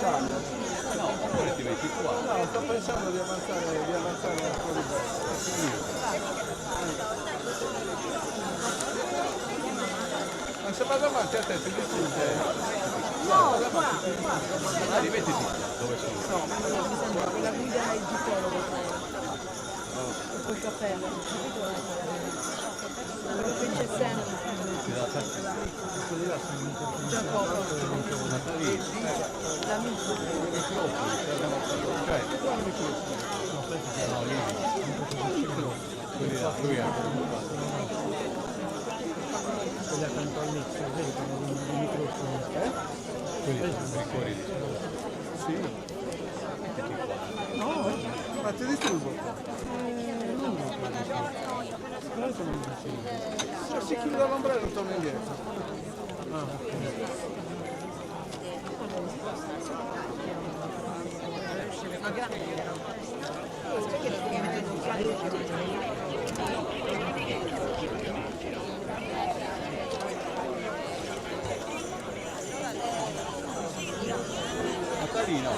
No, oppure ti metti qua. No, sto pensando di avanzare un po' di ma se vado avanti a te ti distrugge? No, qua. Rimettiti dove sono. No, la guida è il ginecologo. E poi cappello. Proprio c'è sempre. Giacomo. L'amico. Lui è quella accanto al mixer, vedi come i microfoni, fuori. Sì. No, ma ti distruggo. Se si chiude l'ombrello torna indietro. Ah, Natalino,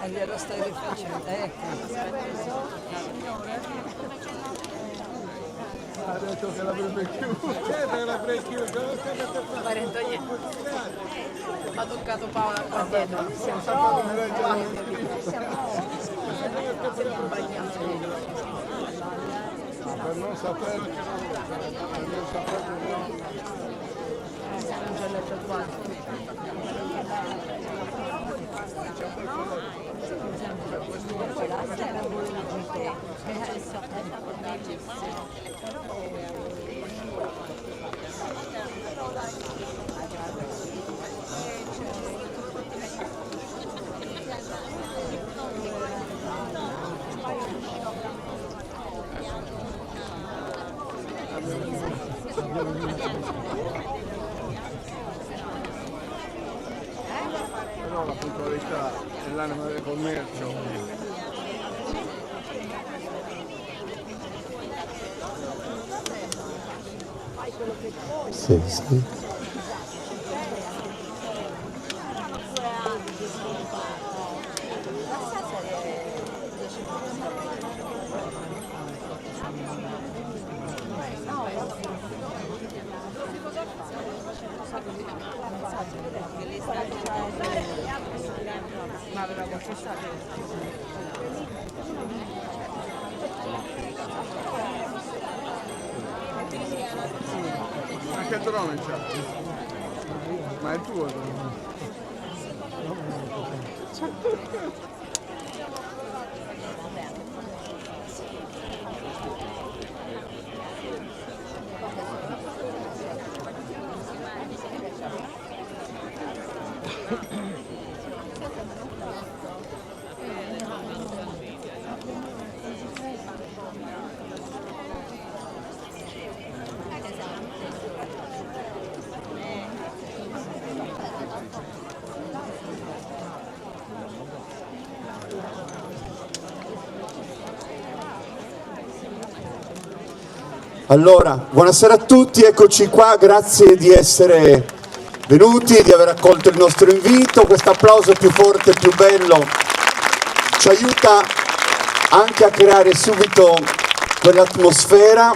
Allora stai rifacendo, ecco. adesso che l'avrebbe chiuso. Parentogli. Ha toccato Paola qua dietro. Siamo sempre per non sapere che Non c'è letto qua. però la puntualità è l'anima del commercio. Sì, sì. Ma aveva confessato. Anche il drone c'ha. Ma è tuo il drone. Allora, buonasera a tutti, eccoci qua, grazie di essere venuti, di aver accolto il nostro invito. Questo applauso più forte, più bello, ci aiuta anche a creare subito quell'atmosfera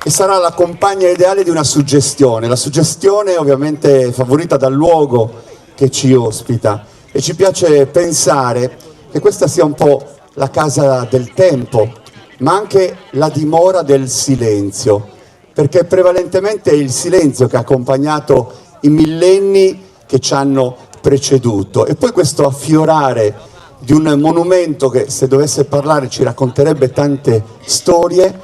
e sarà la compagna ideale di una suggestione. La suggestione ovviamente è favorita dal luogo che ci ospita e ci piace pensare che questa sia un po' la casa del tempo, ma anche la dimora del silenzio, perché prevalentemente è il silenzio che ha accompagnato i millenni che ci hanno preceduto. E poi questo affiorare di un monumento che, se dovesse parlare, ci racconterebbe tante storie,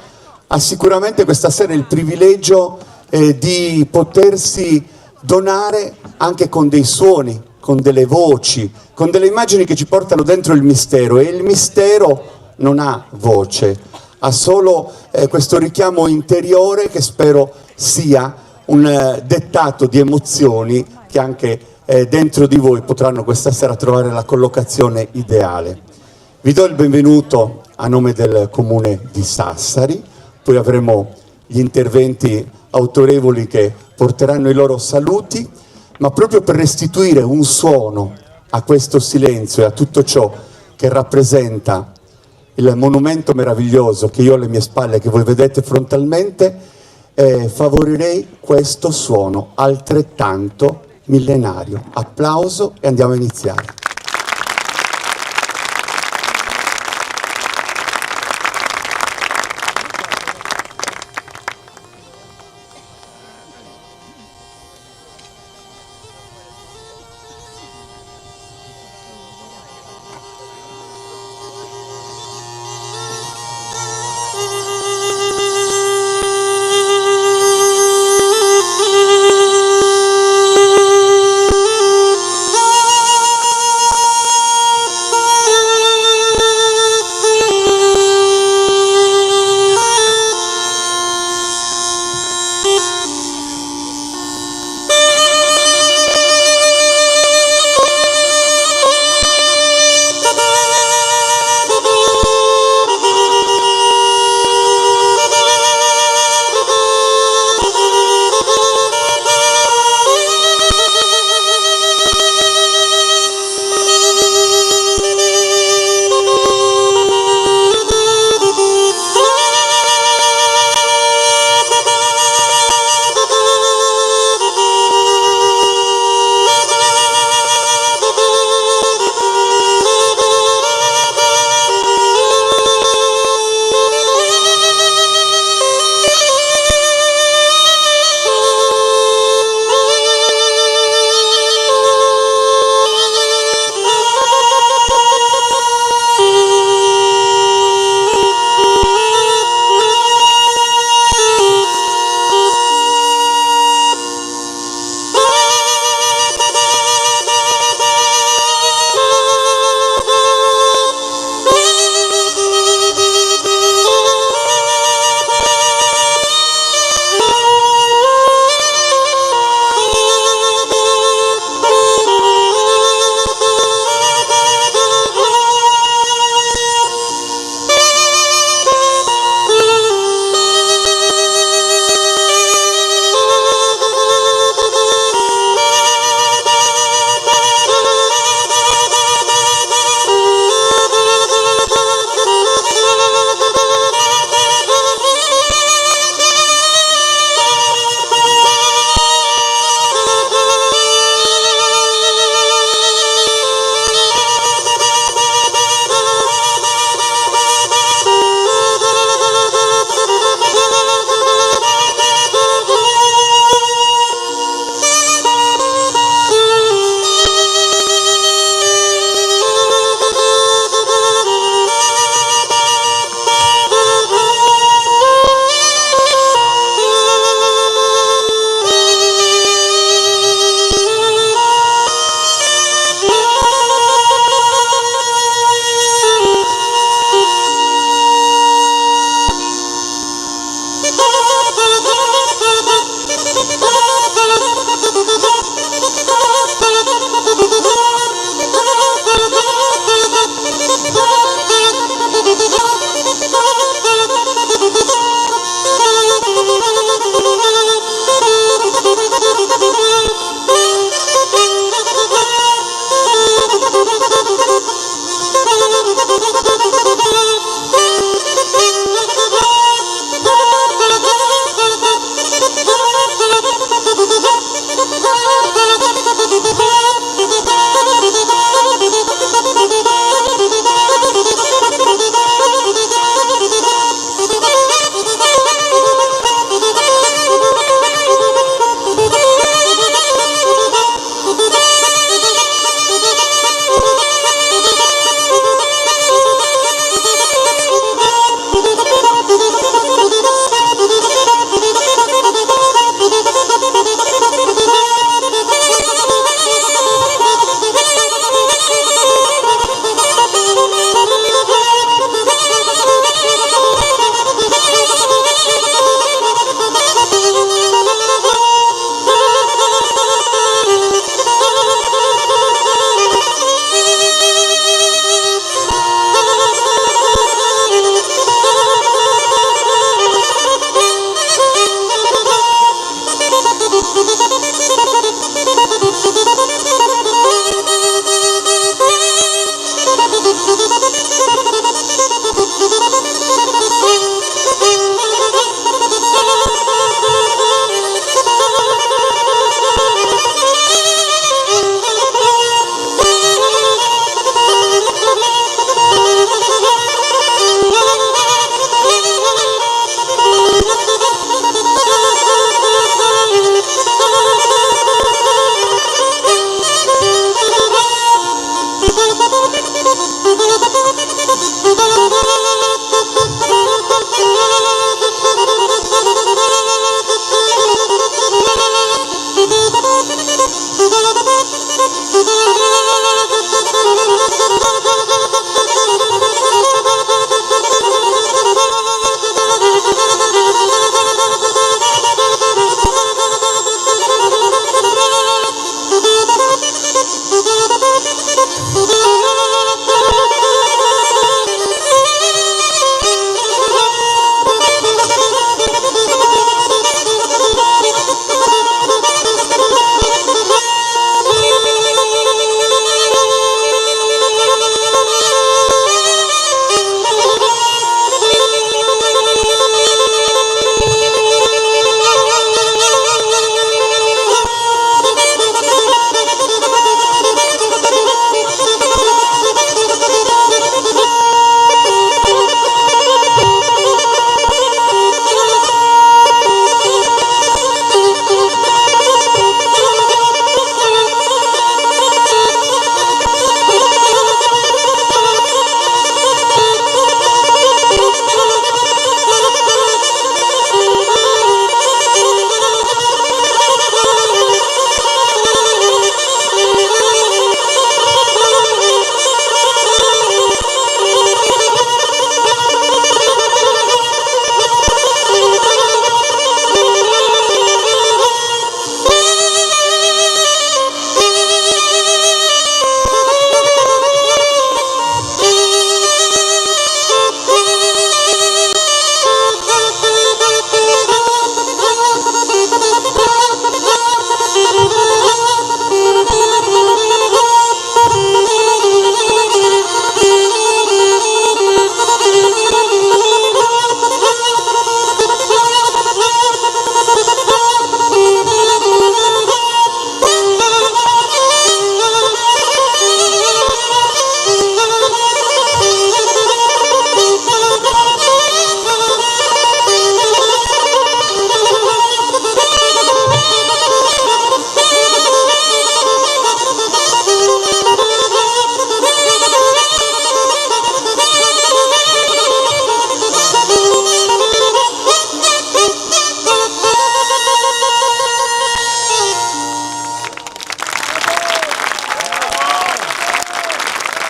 ha sicuramente questa sera il privilegio di potersi donare anche con dei suoni, con delle voci, con delle immagini che ci portano dentro il mistero, e il mistero non ha voce, ha solo questo richiamo interiore che spero sia un dettato di emozioni che anche dentro di voi potranno questa sera trovare la collocazione ideale. Vi do il benvenuto a nome del Comune di Sassari, poi avremo gli interventi autorevoli che porteranno i loro saluti, ma proprio per restituire un suono a questo silenzio e a tutto ciò che rappresenta il monumento meraviglioso che io ho alle mie spalle, che voi vedete frontalmente, favorirei questo suono altrettanto millenario. Applauso e andiamo a iniziare.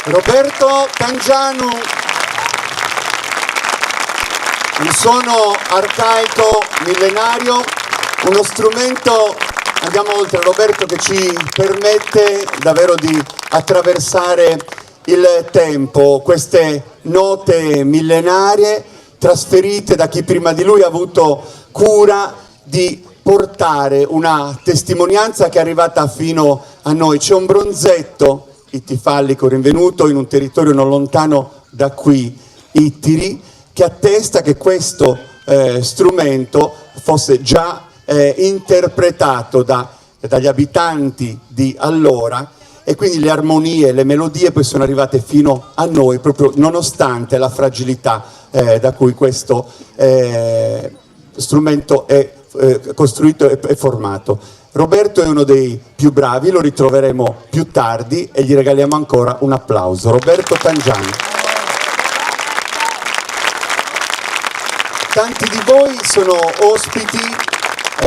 Roberto Cangianu, un suono arcaico, millenario, uno strumento, andiamo oltre Roberto, che ci permette davvero di attraversare il tempo, queste note millenarie trasferite da chi prima di lui ha avuto cura di portare una testimonianza che è arrivata fino a noi. C'è un bronzetto ittifallico rinvenuto in un territorio non lontano da qui, Ittiri, che attesta che questo strumento fosse già interpretato dagli abitanti di allora, e quindi le armonie, le melodie poi sono arrivate fino a noi proprio nonostante la fragilità da cui questo strumento è costruito e formato. Roberto è uno dei più bravi, lo ritroveremo più tardi e gli regaliamo ancora un applauso. Roberto Cangianu. Tanti di voi sono ospiti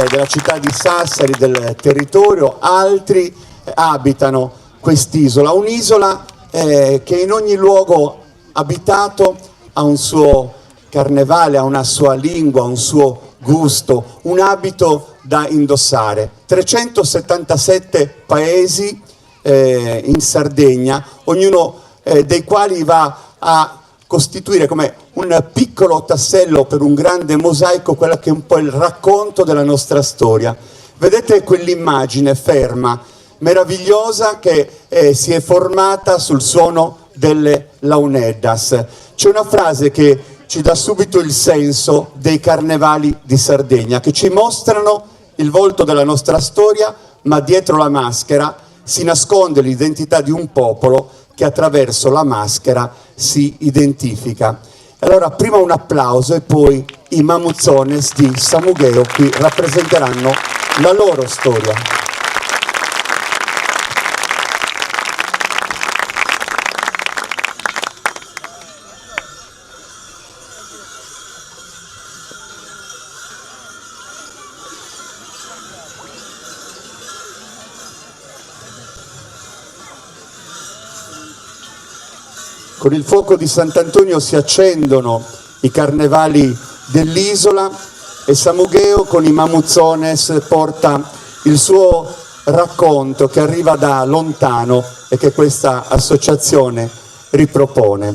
della città di Sassari, del territorio, altri abitano quest'isola, un'isola che in ogni luogo abitato ha un suo carnevale, ha una sua lingua, un suo gusto, un abito da indossare. 377 paesi in Sardegna, ognuno dei quali va a costituire come un piccolo tassello per un grande mosaico quello che è un po' il racconto della nostra storia. Vedete quell'immagine ferma, meravigliosa, che si è formata sul suono delle launeddas. C'è una frase che ci dà subito il senso dei carnevali di Sardegna, che ci mostrano il volto della nostra storia, ma dietro la maschera si nasconde l'identità di un popolo che attraverso la maschera si identifica. Allora prima un applauso e poi i Mamuzzones di Samugheo qui rappresenteranno la loro storia. Con il fuoco di Sant'Antonio si accendono i carnevali dell'isola e Samugheo con i Mamuzzones porta il suo racconto che arriva da lontano e che questa associazione ripropone.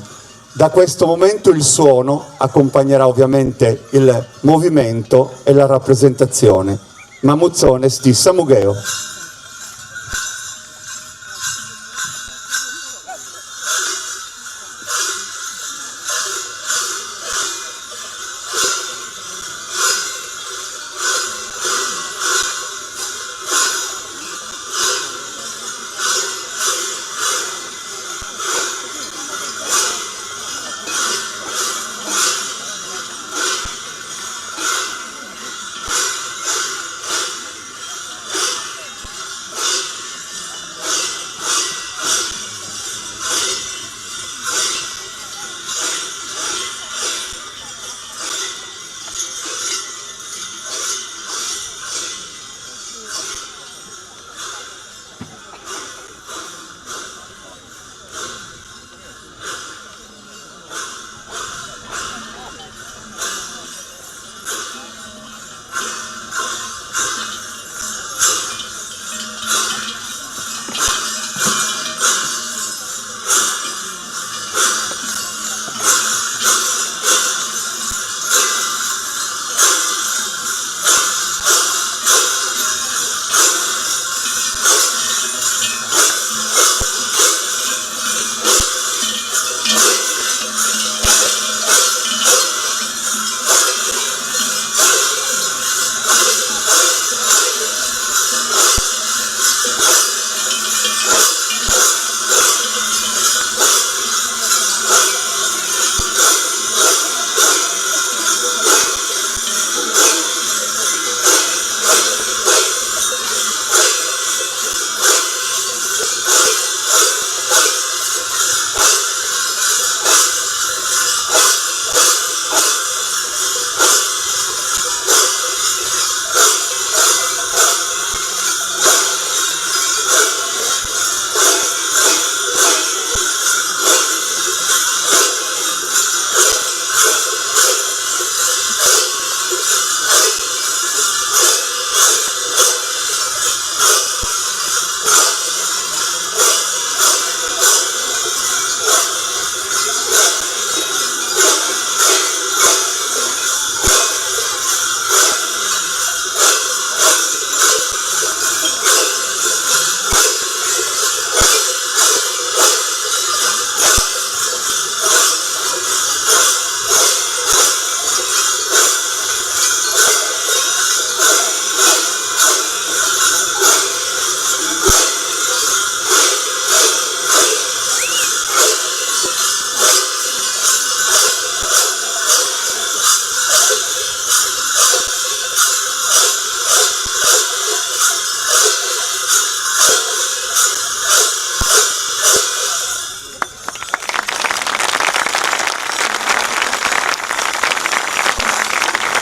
Da questo momento il suono accompagnerà ovviamente il movimento e la rappresentazione. Mamuzzones di Samugheo.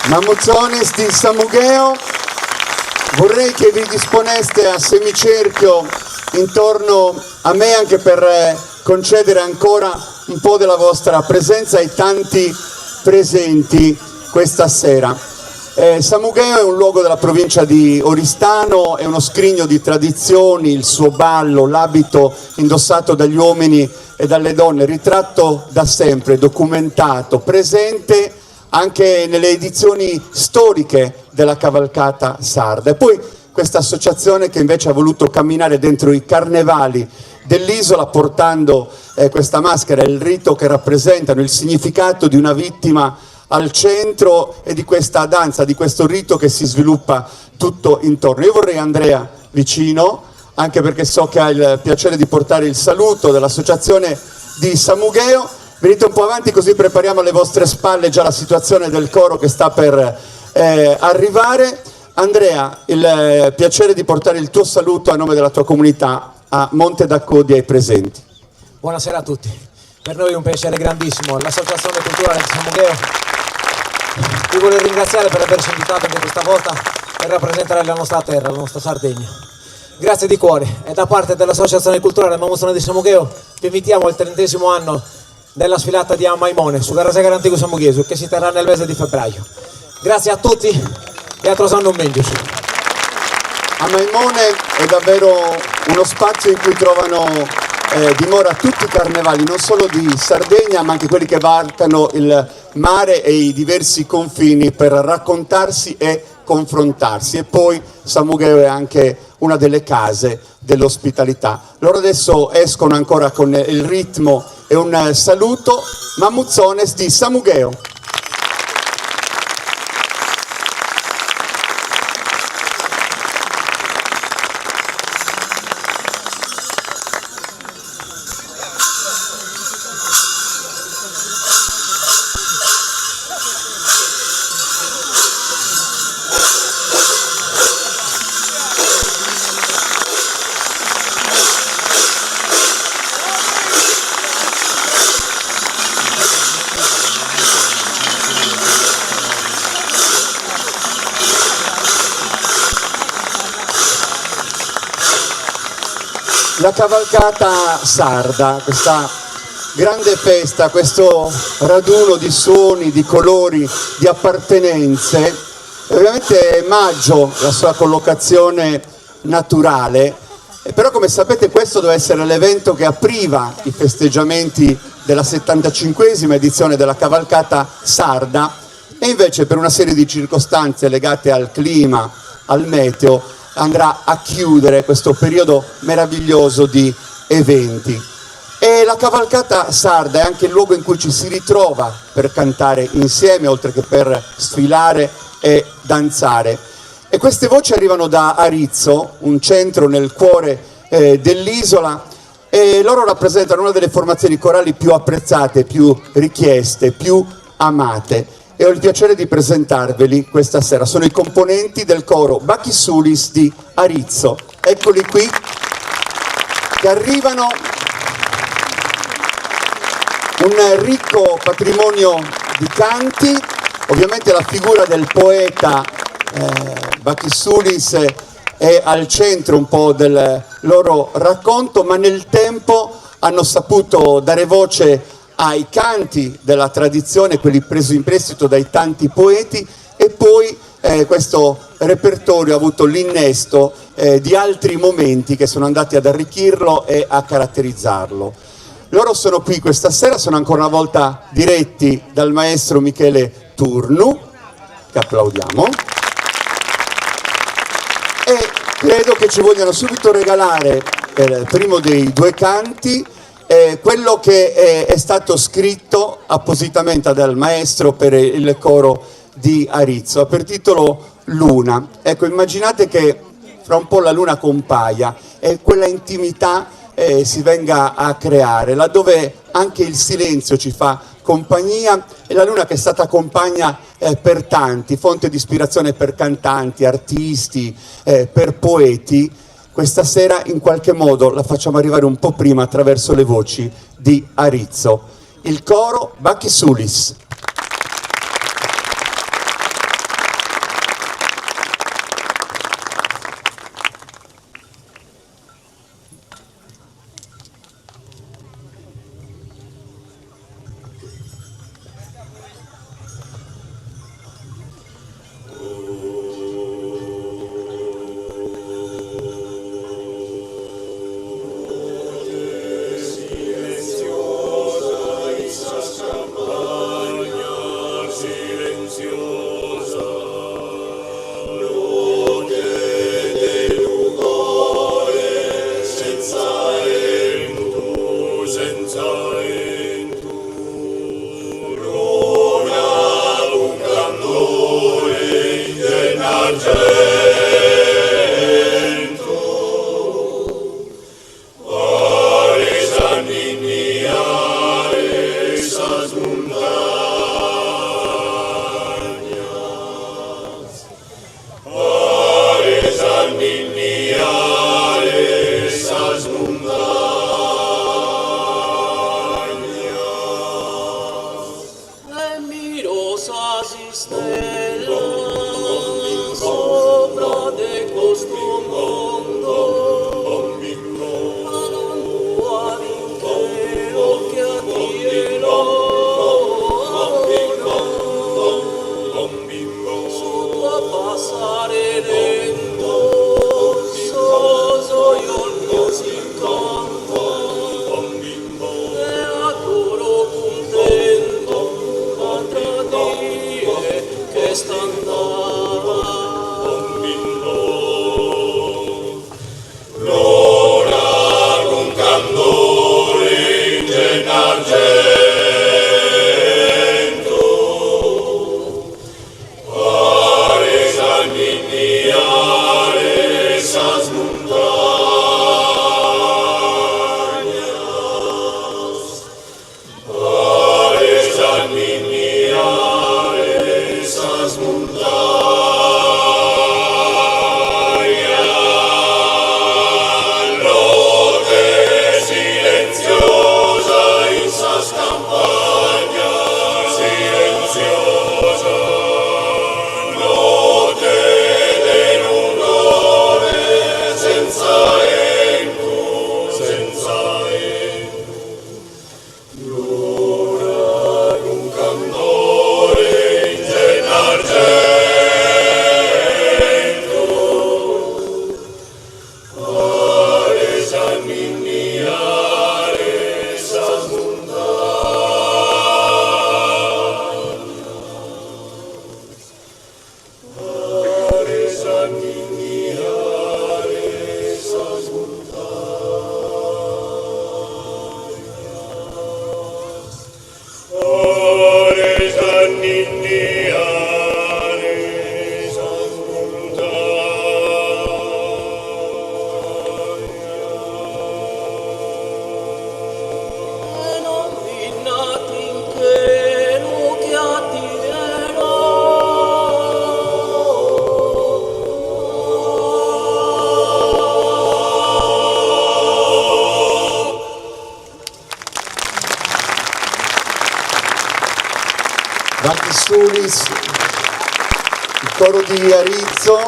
Mamuzzones di Samugheo, vorrei che vi disponeste a semicerchio intorno a me anche per concedere ancora un po' della vostra presenza ai tanti presenti questa sera. Samugheo è un luogo della provincia di Oristano, è uno scrigno di tradizioni, il suo ballo, l'abito indossato dagli uomini e dalle donne, ritratto da sempre, documentato, presente anche nelle edizioni storiche della cavalcata sarda. E poi questa associazione che invece ha voluto camminare dentro i carnevali dell'isola portando questa maschera, il rito che rappresentano, il significato di una vittima al centro e di questa danza, di questo rito che si sviluppa tutto intorno. Io vorrei Andrea vicino, anche perché so che ha il piacere di portare il saluto dell'associazione di Samugheo. Venite un po' avanti così prepariamo alle vostre spalle già la situazione del coro che sta per arrivare. Andrea, il piacere di portare il tuo saluto a nome della tua comunità a Monte d'Accodi ai presenti. Buonasera a tutti, per noi è un piacere grandissimo, l'Associazione Culturale di Samugheo vi vuole ringraziare per averci invitato anche questa volta per rappresentare la nostra terra, la nostra Sardegna. Grazie di cuore e da parte dell'Associazione Culturale Mamuzzones di Samugheo vi invitiamo al 30° anno della sfilata di Maimone su Garasegara Antico Samughese che si terrà nel mese di febbraio. Grazie a tutti e a Trosando un Mengius. A Maimone è davvero uno spazio in cui trovano dimora tutti i carnevali, non solo di Sardegna ma anche quelli che varcano il mare e i diversi confini per raccontarsi e confrontarsi. E poi Samugheo è anche una delle case dell'ospitalità. Loro adesso escono ancora con il ritmo e un saluto, Mamuzzones di Samugheo. La cavalcata sarda, questa grande festa, questo raduno di suoni, di colori, di appartenenze, ovviamente maggio la sua collocazione naturale, però come sapete questo deve essere l'evento che apriva i festeggiamenti della 75esima edizione della cavalcata sarda e invece per una serie di circostanze legate al clima, al meteo, andrà a chiudere questo periodo meraviglioso di eventi. E la cavalcata sarda è anche il luogo in cui ci si ritrova per cantare insieme, oltre che per sfilare e danzare. E queste voci arrivano da Arizzo, un centro nel cuore dell'isola, e loro rappresentano una delle formazioni corali più apprezzate, più richieste, più amate. E ho il piacere di presentarveli questa sera. Sono i componenti del coro Bachisulis di Arizzo. Eccoli qui, che arrivano, un ricco patrimonio di canti, ovviamente la figura del poeta Bachisulis è al centro un po' del loro racconto, ma nel tempo hanno saputo dare voce ai canti della tradizione, quelli presi in prestito dai tanti poeti, e poi questo repertorio ha avuto l'innesto di altri momenti che sono andati ad arricchirlo e a caratterizzarlo. Loro sono qui questa sera, sono ancora una volta diretti dal maestro Michele Turnu, che applaudiamo, e credo che ci vogliano subito regalare il primo dei due canti, quello che è stato scritto appositamente dal maestro per il coro di Arizzo, per titolo Luna. Ecco, immaginate che fra un po' la luna compaia e quella intimità si venga a creare, laddove anche il silenzio ci fa compagnia, e la luna che è stata compagna per tanti, fonte di ispirazione per cantanti, artisti, per poeti. Questa sera in qualche modo la facciamo arrivare un po' prima attraverso le voci di Arizzo. Il coro Bachisulis. Silenziosa, issa scampagna. Bacchi Sulis, il coro di Arizzo,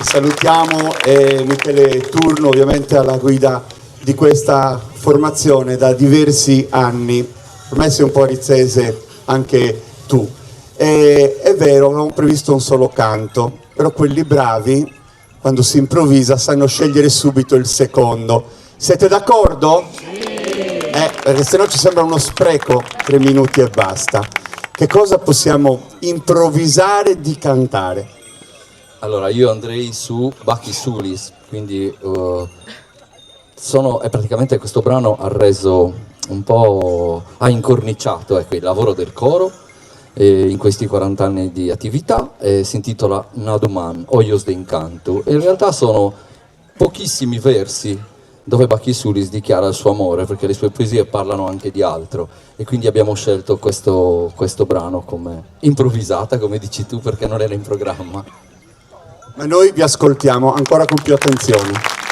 salutiamo, e Michele Turno ovviamente alla guida di questa formazione da diversi anni. Ormai sei un po' arizzese anche tu. È vero, avevamo previsto un solo canto, però quelli bravi, quando si improvvisa, sanno scegliere subito il secondo. Siete d'accordo? Sì! Perché sennò ci sembra uno spreco, 3 minuti e basta. Che cosa possiamo improvvisare di cantare? Allora, io andrei su Bacchi Sulis, quindi è praticamente questo brano ha reso un po', ha incorniciato il lavoro del coro in questi 40 anni di attività, si intitola Naduman, Hoyos de Encanto, e in realtà sono pochissimi versi dove Bacchi Sulis dichiara il suo amore, perché le sue poesie parlano anche di altro, e quindi abbiamo scelto questo brano come improvvisata, come dici tu, perché non era in programma. Ma noi vi ascoltiamo ancora con più attenzione.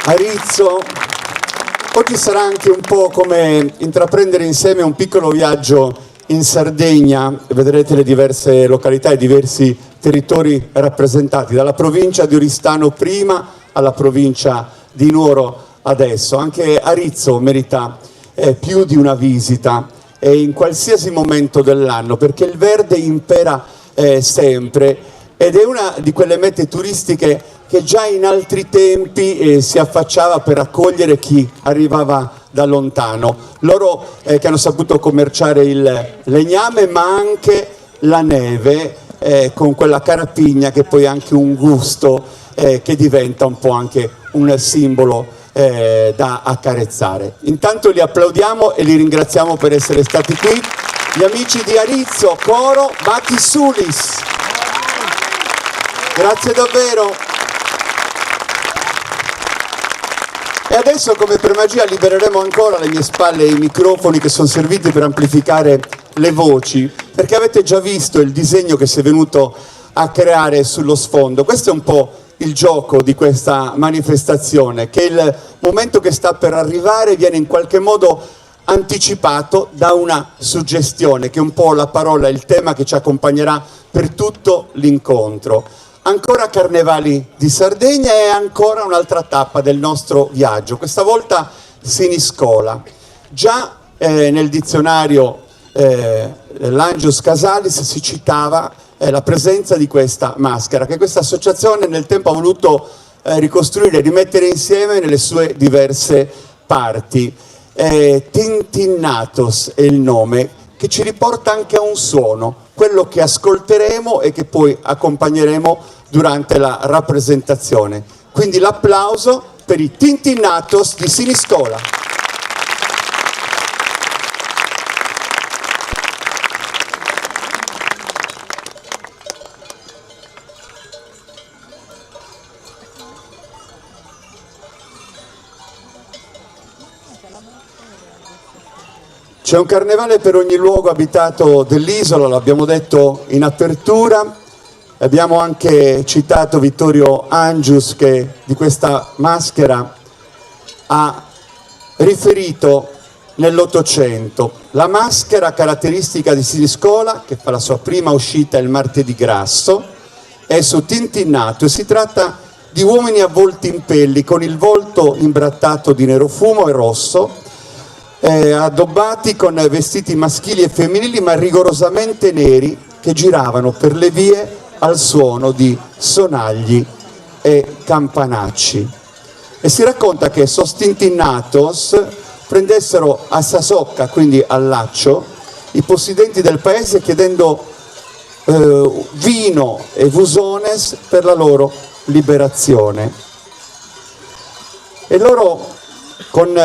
Arizzo, oggi sarà anche un po' come intraprendere insieme un piccolo viaggio in Sardegna. Vedrete le diverse località e i diversi territori rappresentati, dalla provincia di Oristano prima alla provincia di Nuoro adesso. Anche Arizzo merita più di una visita, in qualsiasi momento dell'anno, perché il verde impera sempre ed è una di quelle mete turistiche che già in altri tempi si affacciava per accogliere chi arrivava da lontano. Loro che hanno saputo commerciare il legname ma anche la neve con quella carapigna che poi è anche un gusto che diventa un po' anche un simbolo da accarezzare. Intanto li applaudiamo e li ringraziamo per essere stati qui. Gli amici di Arizzo, coro Mati Sulis. Grazie davvero. E adesso, come per magia, libereremo ancora alle mie spalle i microfoni che sono serviti per amplificare le voci, perché avete già visto il disegno che si è venuto a creare sullo sfondo. Questo è un po' il gioco di questa manifestazione, che il momento che sta per arrivare viene in qualche modo anticipato da una suggestione, che è un po' la parola, il tema che ci accompagnerà per tutto l'incontro. Ancora Carnevali di Sardegna e ancora un'altra tappa del nostro viaggio, questa volta Siniscola. Già nel dizionario l'Angius Casalis si citava la presenza di questa maschera, che questa associazione nel tempo ha voluto ricostruire, rimettere insieme nelle sue diverse parti. Tintinnatos è il nome, che ci riporta anche a un suono, quello che ascolteremo e che poi accompagneremo durante la rappresentazione. Quindi l'applauso per i Tintinnatos di Siniscola. C'è un carnevale per ogni luogo abitato dell'isola, l'abbiamo detto in apertura, abbiamo anche citato Vittorio Angius che di questa maschera ha riferito nell'Ottocento. La maschera caratteristica di Siniscola, che fa la sua prima uscita il martedì grasso, è su Tintinnato e si tratta di uomini avvolti in pelli con il volto imbrattato di nero fumo e rosso, addobbati con vestiti maschili e femminili ma rigorosamente neri, che giravano per le vie al suono di sonagli e campanacci. E si racconta che Sostintinnatos prendessero a Sasocca, quindi al laccio, i possidenti del paese chiedendo vino e vusones per la loro liberazione. E loro con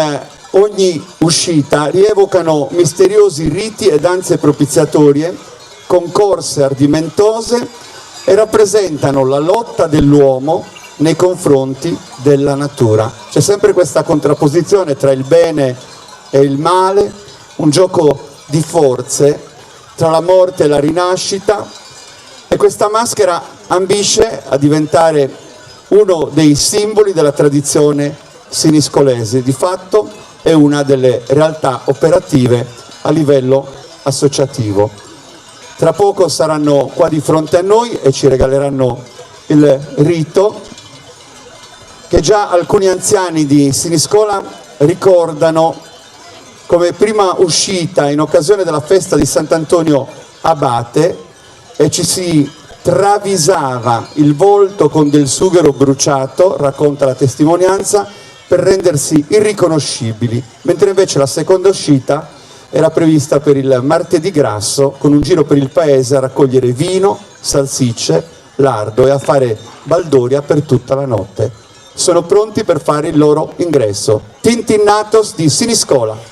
ogni uscita rievocano misteriosi riti e danze propiziatorie, concorse ardimentose e rappresentano la lotta dell'uomo nei confronti della natura. C'è sempre questa contrapposizione tra il bene e il male, un gioco di forze tra la morte e la rinascita, e questa maschera ambisce a diventare uno dei simboli della tradizione siniscolese. Di fatto è una delle realtà operative a livello associativo. Tra poco saranno qua di fronte a noi e ci regaleranno il rito che già alcuni anziani di Siniscola ricordano come prima uscita in occasione della festa di Sant'Antonio Abate, e ci si travisava il volto con del sughero bruciato, racconta la testimonianza, per rendersi irriconoscibili, mentre invece la seconda uscita era prevista per il martedì grasso, con un giro per il paese a raccogliere vino, salsicce, lardo e a fare baldoria per tutta la notte. Sono pronti per fare il loro ingresso. Tintinnatos di Siniscola.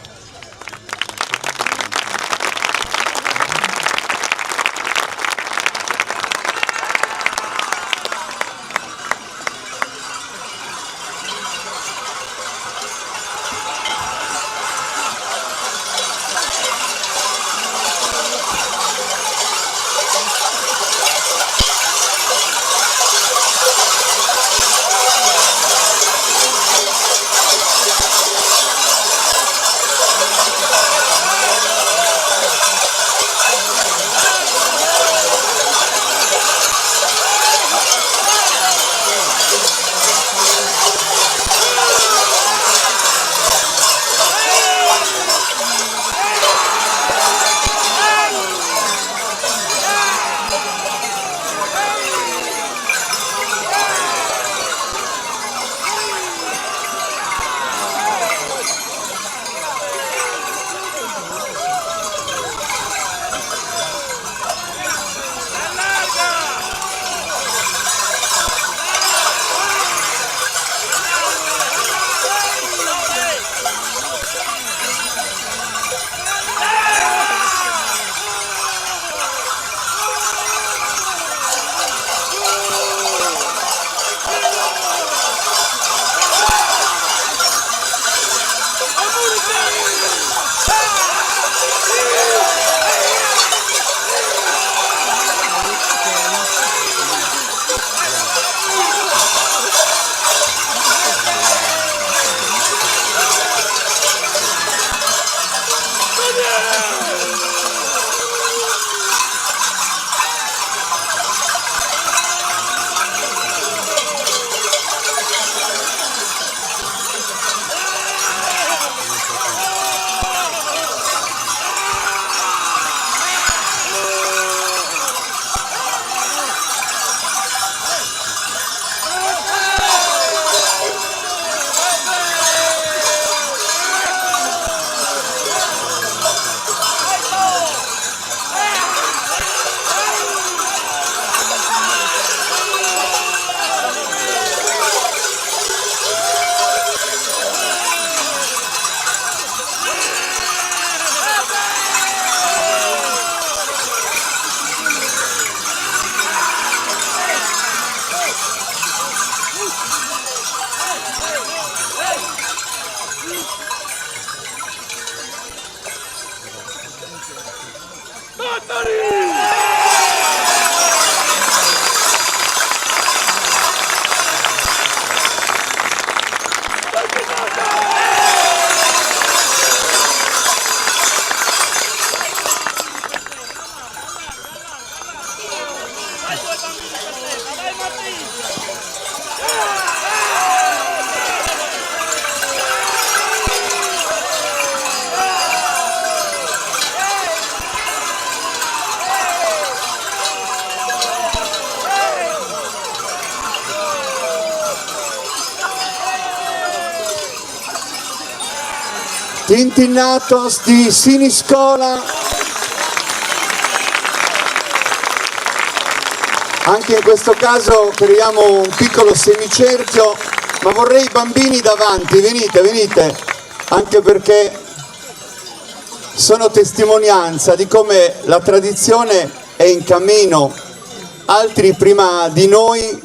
Tintinnatos di Siniscola. Anche in questo caso creiamo un piccolo semicerchio, ma vorrei i bambini davanti, venite, venite, anche perché sono testimonianza di come la tradizione è in cammino. Altri prima di noi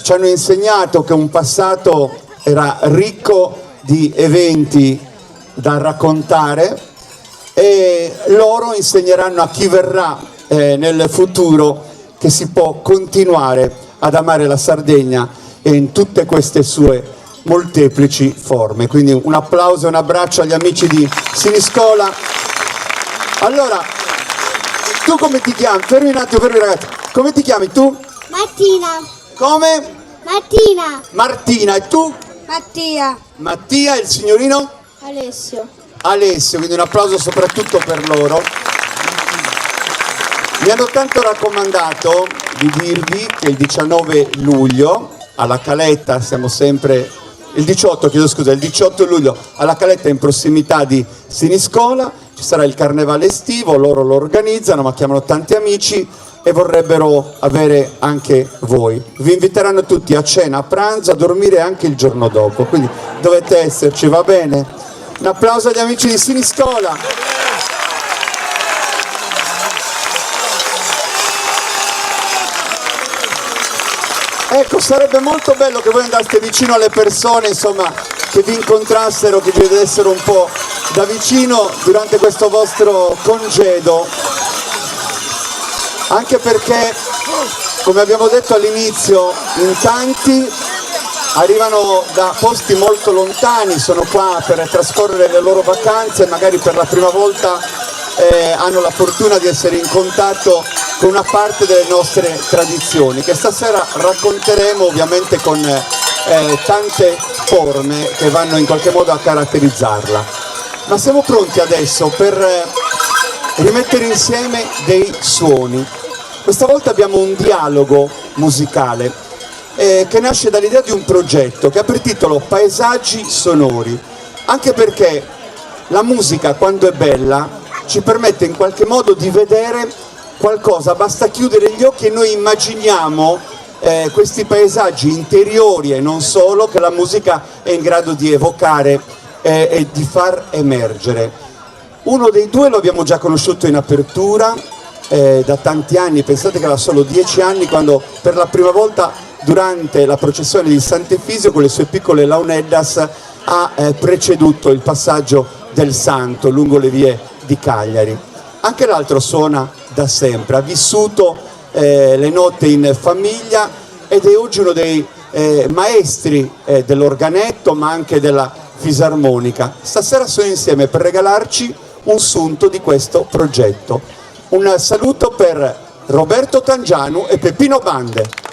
ci hanno insegnato che un passato era ricco di eventi da raccontare e loro insegneranno a chi verrà nel futuro che si può continuare ad amare la Sardegna in tutte queste sue molteplici forme. Quindi un applauso e un abbraccio agli amici di Siniscola. Allora, tu come ti chiami? Fermi un attimo, fermi ragazzi. Come ti chiami tu? Martina. Come? Martina. Martina. E tu? Mattia. Mattia. E il signorino? Alessio. Alessio, quindi un applauso soprattutto per loro. Mi hanno tanto raccomandato di dirvi che il 19 luglio alla Caletta, siamo sempre il 18, chiedo scusa, il 18 luglio alla Caletta in prossimità di Siniscola ci sarà il carnevale estivo, loro lo organizzano, ma chiamano tanti amici e vorrebbero avere anche voi. Vi inviteranno tutti a cena, a pranzo, a dormire anche il giorno dopo, quindi dovete esserci, va bene? Un applauso agli amici di Siniscola. Ecco, sarebbe molto bello che voi andaste vicino alle persone, insomma, che vi incontrassero, che vi vedessero un po' da vicino durante questo vostro congedo. Anche perché, come abbiamo detto all'inizio, in tanti arrivano da posti molto lontani, sono qua per trascorrere le loro vacanze, magari per la prima volta hanno la fortuna di essere in contatto con una parte delle nostre tradizioni, che stasera racconteremo ovviamente con tante forme che vanno in qualche modo a caratterizzarla. Ma siamo pronti adesso per rimettere insieme dei suoni. Questa volta abbiamo un dialogo musicale che nasce dall'idea di un progetto che ha per titolo Paesaggi sonori, anche perché la musica, quando è bella, ci permette in qualche modo di vedere qualcosa, basta chiudere gli occhi e noi immaginiamo questi paesaggi interiori e non solo, che la musica è in grado di evocare e di far emergere. Uno dei due lo abbiamo già conosciuto in apertura da tanti anni, pensate che aveva solo 10 anni quando per la prima volta durante la processione di Sant'Efisio con le sue piccole launeddas ha preceduto il passaggio del Santo lungo le vie di Cagliari. Anche l'altro suona da sempre, ha vissuto le note in famiglia ed è oggi uno dei maestri dell'organetto ma anche della fisarmonica. Stasera sono insieme per regalarci un sunto di questo progetto. Un saluto per Roberto Tangianu e Peppino Bande.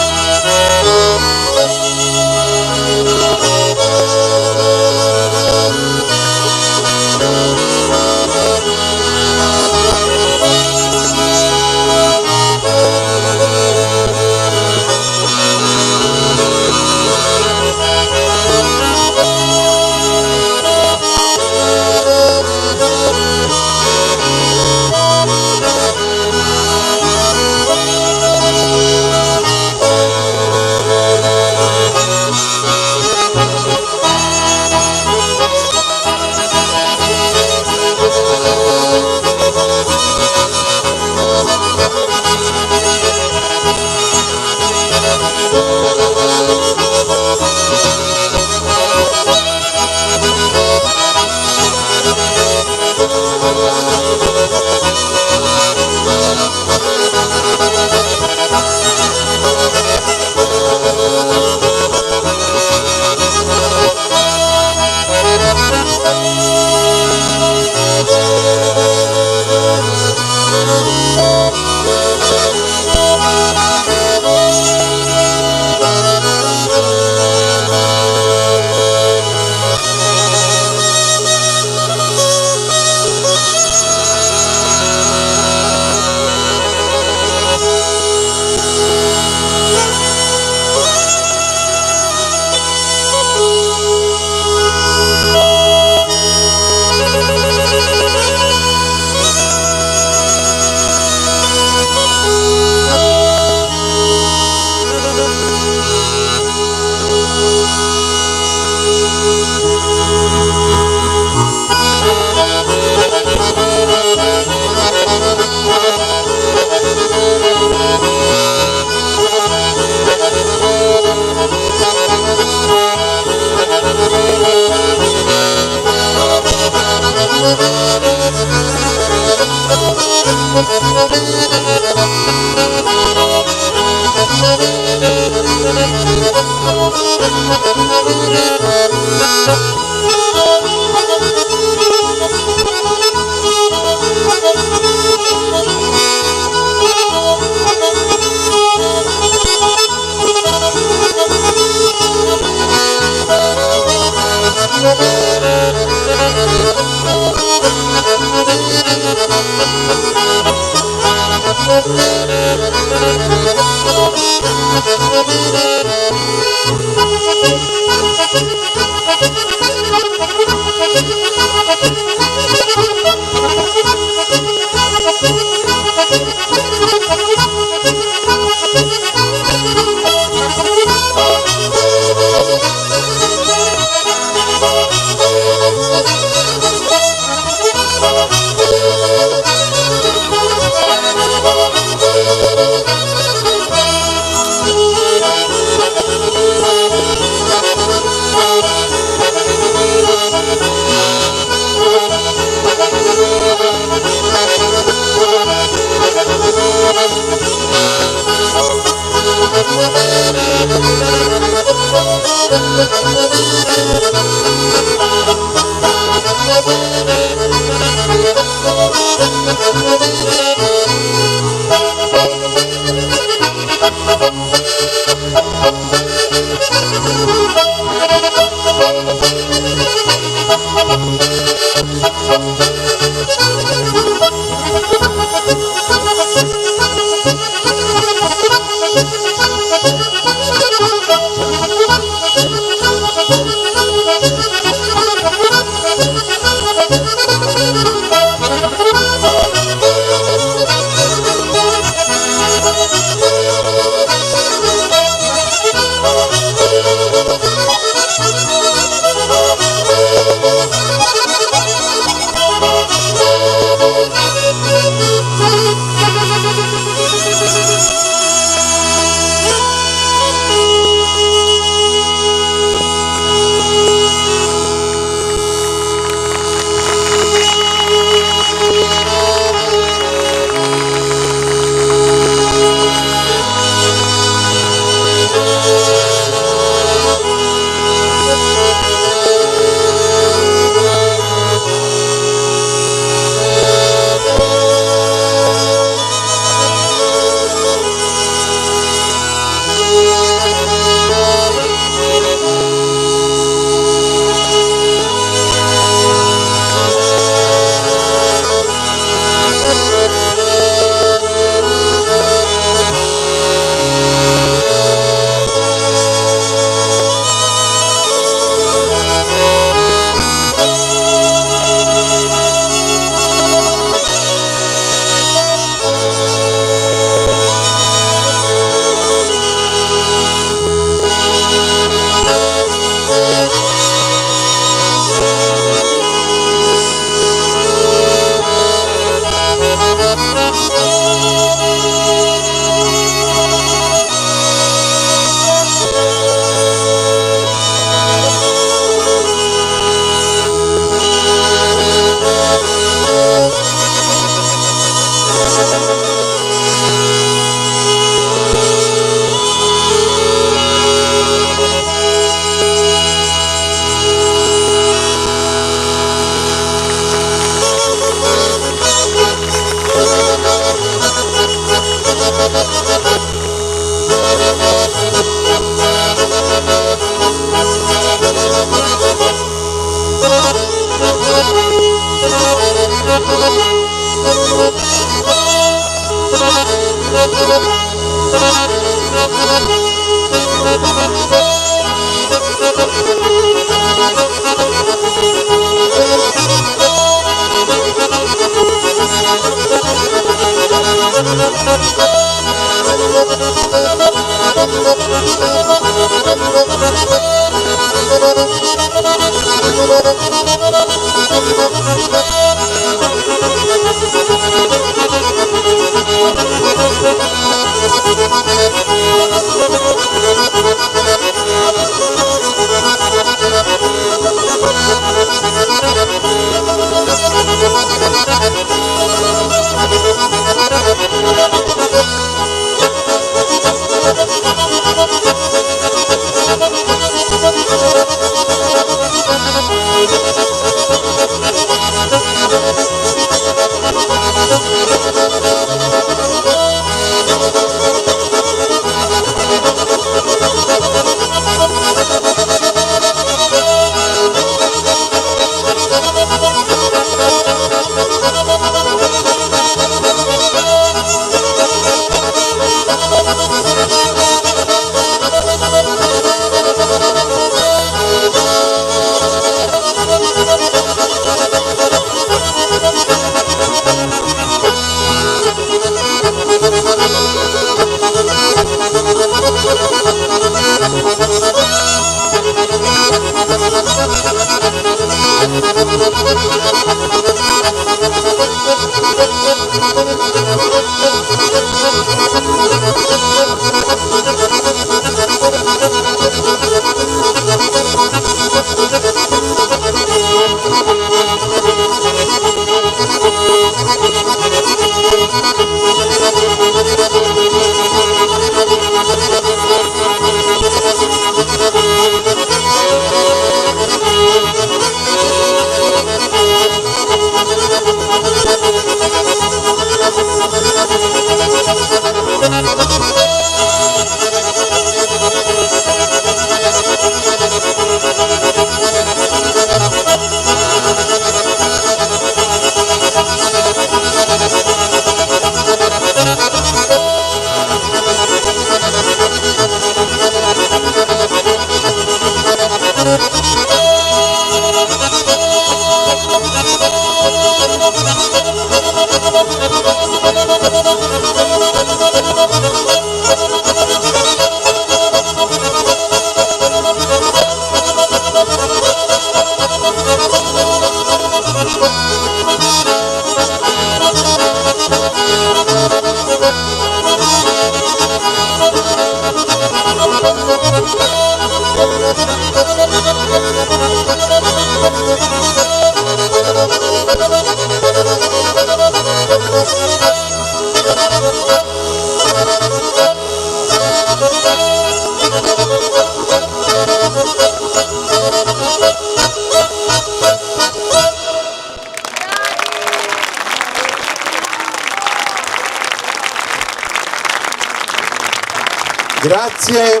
Grazie,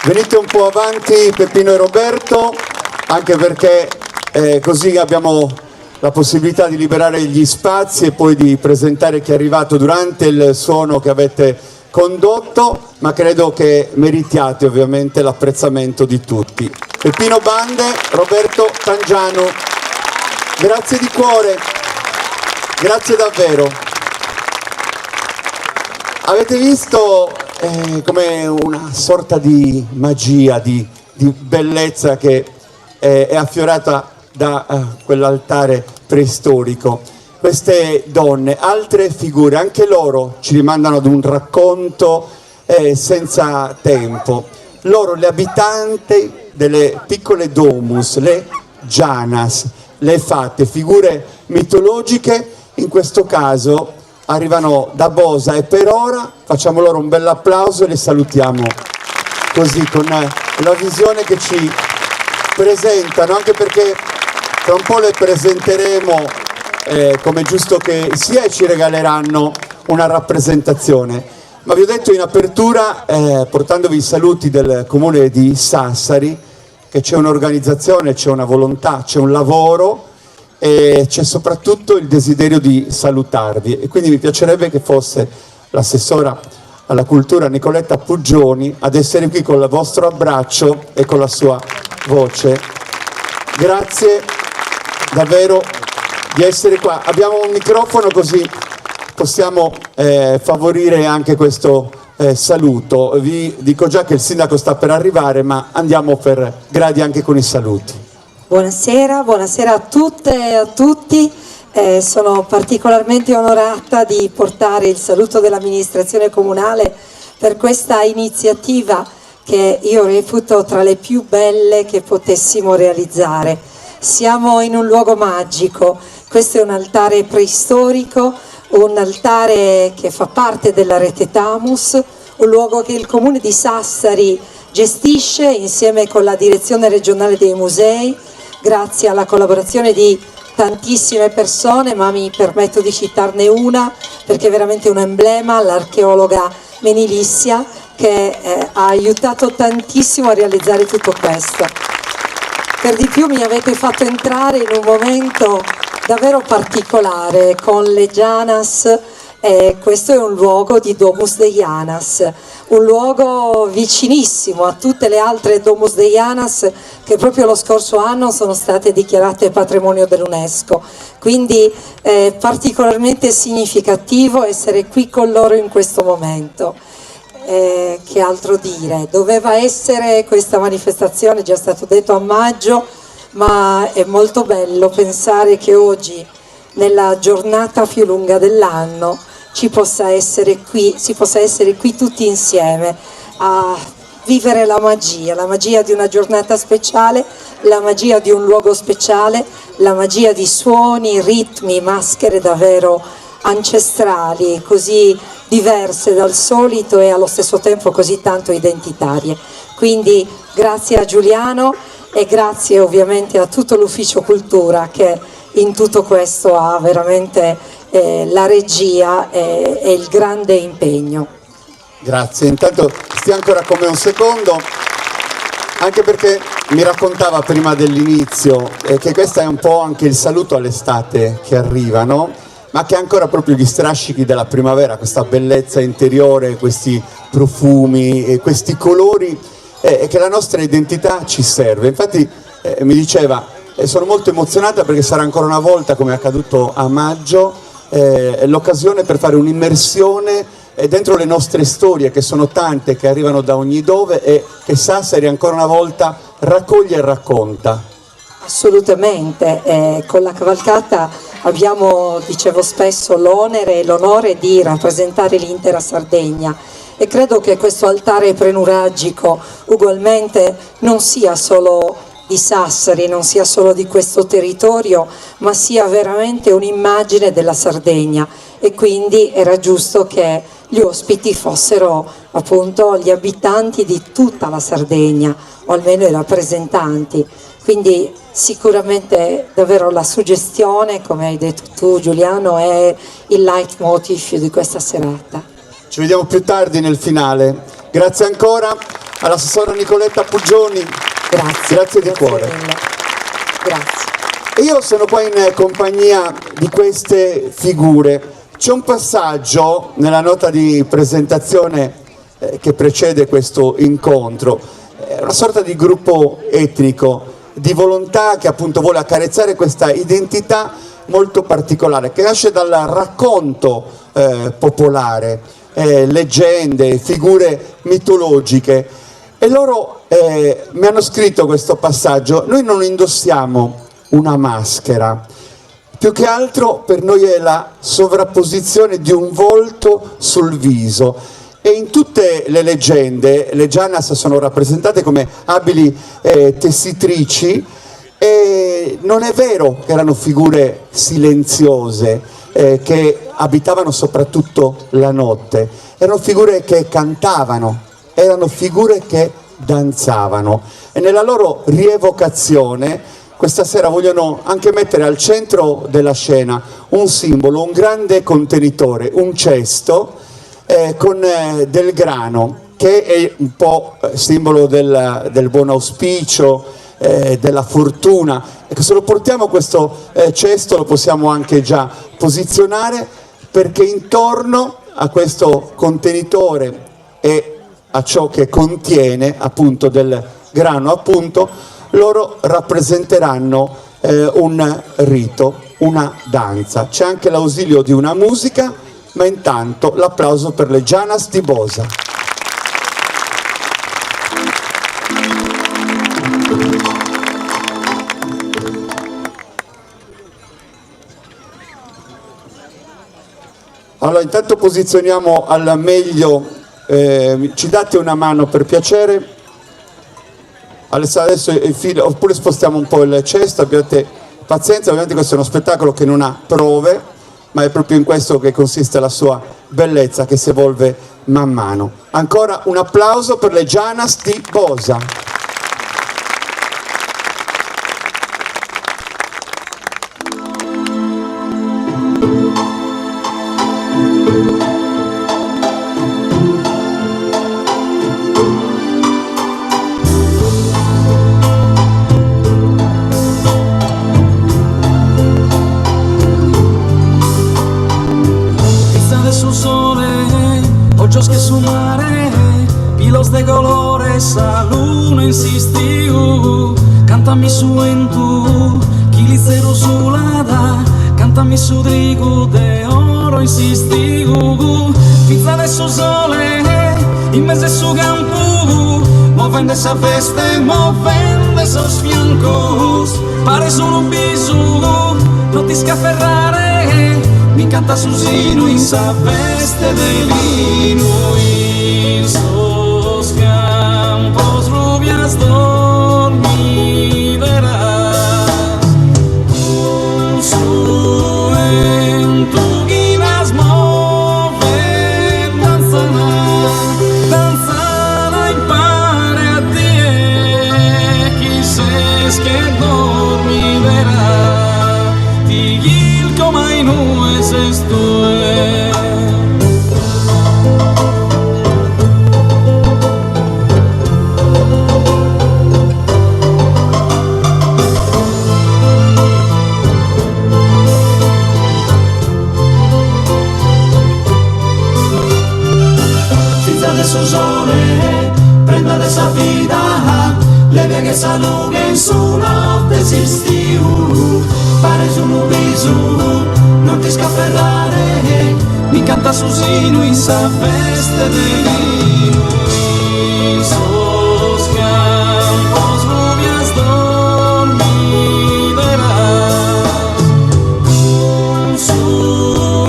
venite un po' avanti Peppino e Roberto, anche perché così abbiamo la possibilità di liberare gli spazi e poi di presentare chi è arrivato durante il suono che avete condotto, ma credo che meritiate ovviamente l'apprezzamento di tutti. Peppino Bande, Roberto Tangiano, grazie di cuore, grazie davvero. Avete visto come una sorta di magia, di bellezza che è affiorata da quell'altare preistorico. Queste donne, altre figure, anche loro ci rimandano ad un racconto senza tempo. Loro, le abitanti delle piccole domus, le Janas, le fate, figure mitologiche, in questo caso arrivano da Bosa e per ora facciamo loro un bel applauso e le salutiamo così con la visione che ci presentano, anche perché tra un po' le presenteremo come giusto che sia e ci regaleranno una rappresentazione. Ma vi ho detto in apertura, portandovi i saluti del comune di Sassari, che c'è un'organizzazione, c'è una volontà, c'è un lavoro e c'è soprattutto il desiderio di salutarvi, e quindi mi piacerebbe che fosse l'assessora alla cultura Nicoletta Puggioni ad essere qui con il vostro abbraccio e con la sua voce. Grazie davvero di essere qua. Abbiamo un microfono così possiamo favorire anche questo saluto. Vi dico già che il sindaco sta per arrivare, ma andiamo per gradi anche con i saluti. Buonasera, buonasera a tutte e a tutti. Sono particolarmente onorata di portare il saluto dell'amministrazione comunale per questa iniziativa che io reputo tra le più belle che potessimo realizzare. Siamo in un luogo magico, questo è un altare preistorico, un altare che fa parte della rete Tamus, un luogo che il comune di Sassari gestisce insieme con la direzione regionale dei musei, grazie alla collaborazione di tantissime persone, ma mi permetto di citarne una perché è veramente un emblema, l'archeologa Menilissia, che ha aiutato tantissimo a realizzare tutto questo. Per di più mi avete fatto entrare in un momento davvero particolare con le Janas. Questo è un luogo di Domus Deianas, un luogo vicinissimo a tutte le altre Domus Deianas che proprio lo scorso anno sono state dichiarate patrimonio dell'UNESCO, quindi è particolarmente significativo essere qui con loro in questo momento. Che altro dire? Doveva essere questa manifestazione, già stato detto, a maggio, ma è molto bello pensare che oggi, nella giornata più lunga dell'anno, si possa essere qui tutti insieme a vivere la magia di una giornata speciale, la magia di un luogo speciale, la magia di suoni, ritmi, maschere davvero ancestrali, così diverse dal solito e allo stesso tempo così tanto identitarie. Quindi grazie a Giuliano e grazie ovviamente a tutto l'Ufficio Cultura che in tutto questo ha veramente la regia e il grande impegno. Grazie, intanto stia ancora con me un secondo, anche perché mi raccontava prima dell'inizio che questo è un po' anche il saluto all'estate che arriva, no? Ma che ha ancora proprio gli strascichi della primavera, questa bellezza interiore, questi profumi e questi colori che la nostra identità ci serve. Infatti mi diceva, sono molto emozionata perché sarà ancora una volta, come è accaduto a maggio, l'occasione per fare un'immersione dentro le nostre storie, che sono tante, che arrivano da ogni dove e che Sassari ancora una volta raccoglie e racconta. Assolutamente, con la cavalcata abbiamo, dicevo spesso, l'onere e l'onore di rappresentare l'intera Sardegna e credo che questo altare prenuragico ugualmente non sia solo di Sassari, non sia solo di questo territorio, ma sia veramente un'immagine della Sardegna e quindi era giusto che gli ospiti fossero appunto gli abitanti di tutta la Sardegna o almeno i rappresentanti. Quindi sicuramente davvero la suggestione, come hai detto tu Giuliano, è il leitmotiv di questa serata. Ci vediamo più tardi nel finale. Grazie ancora all'assessora Nicoletta Puggioni. Grazie di cuore. Mille. Grazie. E io sono qua in compagnia di queste figure. C'è un passaggio nella nota di presentazione che precede questo incontro, una sorta di gruppo etnico, di volontà che appunto vuole accarezzare questa identità molto particolare, che nasce dal racconto popolare, leggende, figure mitologiche. E loro mi hanno scritto questo passaggio: noi non indossiamo una maschera, più che altro per noi è la sovrapposizione di un volto sul viso. E in tutte le leggende le Janas sono rappresentate come abili tessitrici, e non è vero che erano figure silenziose che abitavano soprattutto la notte, erano figure che cantavano, erano figure che danzavano e nella loro rievocazione questa sera vogliono anche mettere al centro della scena un simbolo, un grande contenitore, un cesto con del grano, che è un po' simbolo del buon auspicio, della fortuna. E se lo portiamo questo cesto lo possiamo anche già posizionare, perché intorno a questo contenitore e a ciò che contiene appunto del grano, appunto, loro rappresenteranno un rito, una danza. C'è anche l'ausilio di una musica, ma intanto l'applauso per le Janas di Bosa. Allora, intanto posizioniamo al meglio, ci date una mano per piacere. Adesso il filo, oppure spostiamo un po' il cesto, abbiate pazienza, ovviamente questo è uno spettacolo che non ha prove, ma è proprio in questo che consiste la sua bellezza, che si evolve man mano. Ancora un applauso per le Janas di Bosa. Que su mare, pilos de colores, a luna insistiu, cántame su entu, quilicero sulada, cántame su trigo de oro insistiu, pizza de su sole, in mezzo a su campo, movendo esa festa, movendo de esos fiancos, pares un piso, no te scaferrare, mi canta Susino in sa veste de lino, in sos campos rubias dormiderás, un suento guinas moven, danzana impare a ti, quizás que dormiderá, tigil como y no es esto. Su sole, prenda de esa vida, leve che s'allunga in su notte esistiu, pare su un viso, non ti scappellare, Mi canta Susino in sa veste de lino, in sos campos rubias dormiderás, con su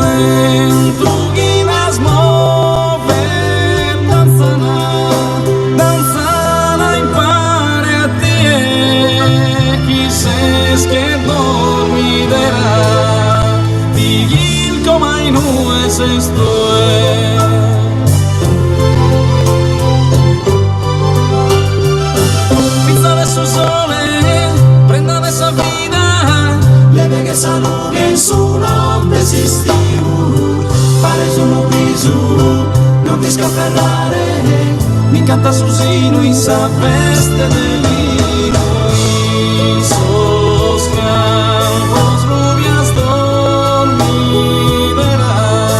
entuguinas moven, danzana impare a ti, quizás que dormiderá, tigil como y no es esto. Pizza de su sole, prenda de esa vida, leve che s'allunga in su notte esistiu, pare su un viso, non ti scappellare, mi canta Susino in sa veste de lino, in sos campos rubias dormiderás,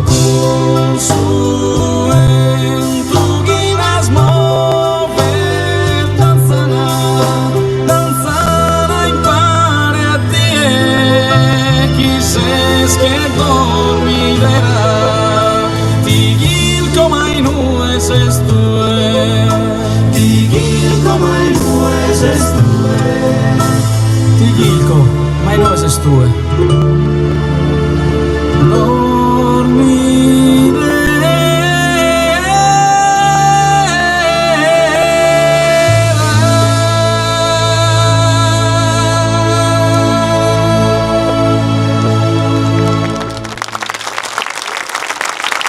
con su entuguinas moven, danzana impare a ti, quizás que dormiderá, tigil como y no es esto, tigil como il nues estue, tigilco, ma no es esto.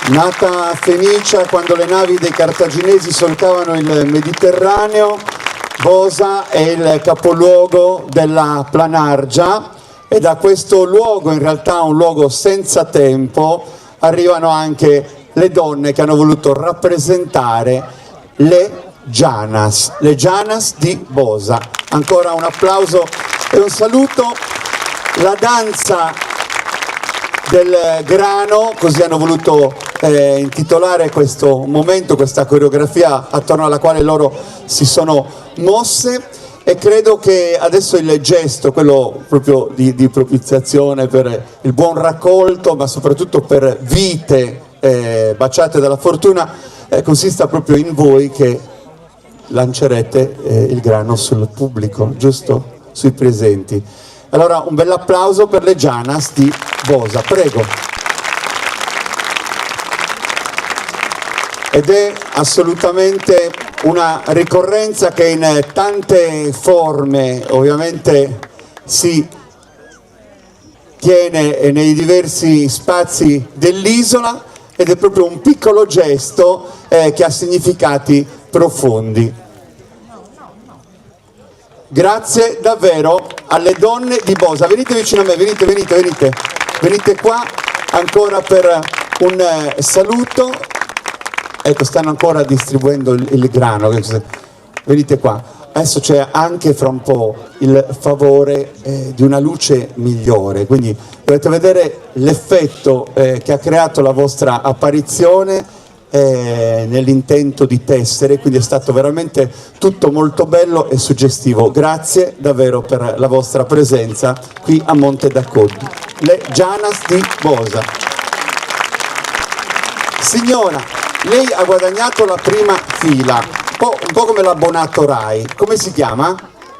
Nata a Fenicia quando le navi dei cartaginesi solcavano il Mediterraneo, Bosa è il capoluogo della Planargia e da questo luogo, in realtà un luogo senza tempo, arrivano anche le donne che hanno voluto rappresentare le Janas di Bosa. Ancora un applauso e un saluto. La danza del grano, così hanno voluto intitolare questo momento, questa coreografia attorno alla quale loro si sono mosse, e credo che adesso il gesto, quello proprio di propiziazione per il buon raccolto, ma soprattutto per vite baciate dalla fortuna, consista proprio in voi che lancerete il grano sul pubblico, giusto? Sui presenti. Allora un bel applauso per le Janas di Bosa, prego. Ed è assolutamente una ricorrenza che in tante forme ovviamente si tiene nei diversi spazi dell'isola, ed è proprio un piccolo gesto che ha significati profondi. Grazie davvero alle donne di Bosa. Venite vicino a me, venite qua ancora per un saluto. Ecco, stanno ancora distribuendo il grano, venite qua. Adesso c'è anche fra un po' il favore di una luce migliore, quindi dovete vedere l'effetto che ha creato la vostra apparizione nell'intento di tessere, quindi è stato veramente tutto molto bello e suggestivo. Grazie davvero per la vostra presenza qui a Monte d'Accordi. Le Janas di Bosa. Signora, lei ha guadagnato la prima fila, un po' come l'abbonato Rai. Come si chiama?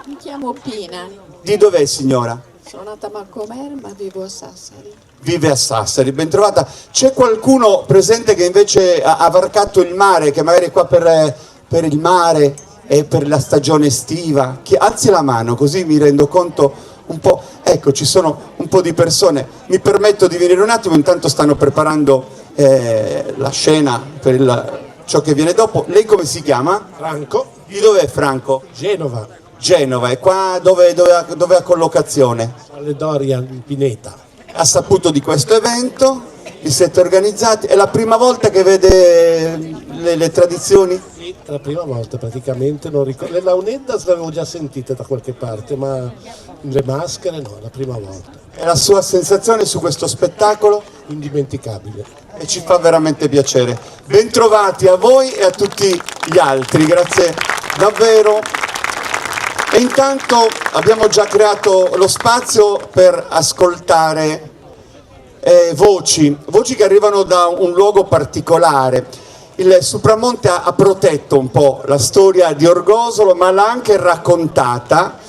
Mi chiamo Pina, Di dov'è, signora? sono nata a Marcomer ma vivo a Sassari. Vive a Sassari, ben trovata. C'è qualcuno presente che invece ha varcato il mare, che magari è qua per il mare e per la stagione estiva? Alzi la mano, così mi rendo conto un po'. Ecco, ci sono un po' di persone. Mi permetto di venire un attimo, intanto stanno preparando la scena per ciò che viene dopo. Lei come si chiama? Franco, Di dov'è Franco? Genova, Genova, e qua dove ha collocazione? alle Doria, in Pineta. Ha saputo di questo evento, vi siete organizzati, è la prima volta che vede le tradizioni? Sì, è la prima volta praticamente, non ricordo. Le launeddas le avevo già sentite da qualche parte, ma le maschere no, è la prima volta. E la sua sensazione su questo spettacolo? Indimenticabile. E ci fa veramente piacere. Bentrovati a voi e a tutti gli altri, grazie davvero. E intanto abbiamo già creato lo spazio per ascoltare voci che arrivano da un luogo particolare. Il Supramonte ha protetto un po' la storia di Orgosolo, ma l'ha anche raccontata.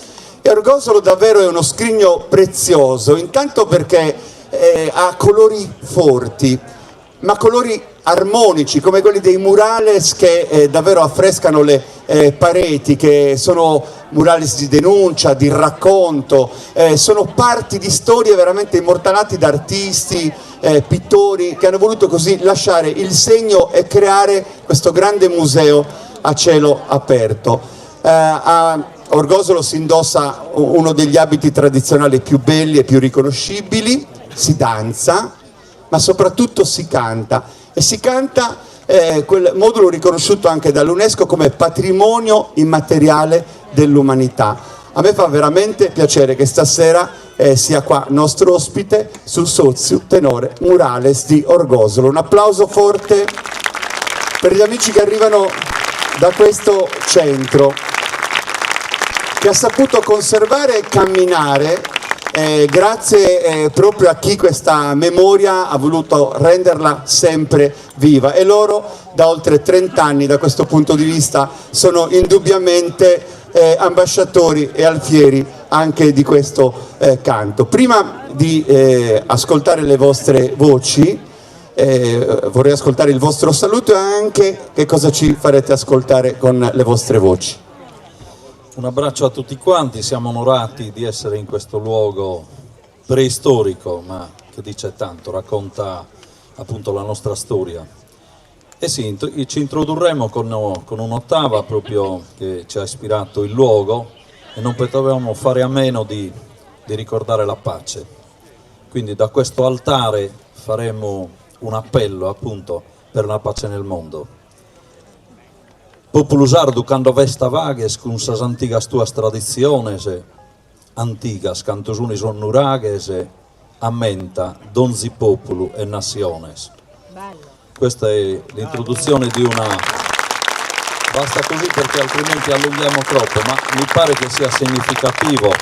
E Orgosolo davvero è uno scrigno prezioso, intanto perché ha colori forti, ma colori armonici come quelli dei murales che davvero affrescano le pareti, che sono murales di denuncia, di racconto, sono parti di storie veramente immortalati da artisti, pittori che hanno voluto così lasciare il segno e creare questo grande museo a cielo aperto. A Orgosolo si indossa uno degli abiti tradizionali più belli e più riconoscibili, si danza, ma soprattutto si canta. E si canta quel modulo riconosciuto anche dall'UNESCO come patrimonio immateriale dell'umanità. A me fa veramente piacere che stasera sia qua nostro ospite sul Soziu Tenore Murales di Orgosolo. Un applauso forte per gli amici che arrivano da questo centro, che ha saputo conservare e camminare grazie proprio a chi questa memoria ha voluto renderla sempre viva, e loro da oltre 30 anni da questo punto di vista sono indubbiamente ambasciatori e alfieri anche di questo canto. Prima di ascoltare le vostre voci vorrei ascoltare il vostro saluto e anche che cosa ci farete ascoltare con le vostre voci. Un abbraccio a tutti quanti, siamo onorati di essere in questo luogo preistorico, ma che dice tanto, racconta appunto la nostra storia. E sì, ci introdurremo con un'ottava proprio che ci ha ispirato il luogo, e non potevamo fare a meno di ricordare la pace. Quindi da questo altare faremo un appello appunto per la pace nel mondo. Popolo sardo quando vesta vagues con sas antigas tuas tradiziones, antigas cantos unis onnurages, ammenta donzi popolo e naziones. Questa è l'introduzione di una... Basta così perché altrimenti allunghiamo troppo, ma mi pare che sia significativo,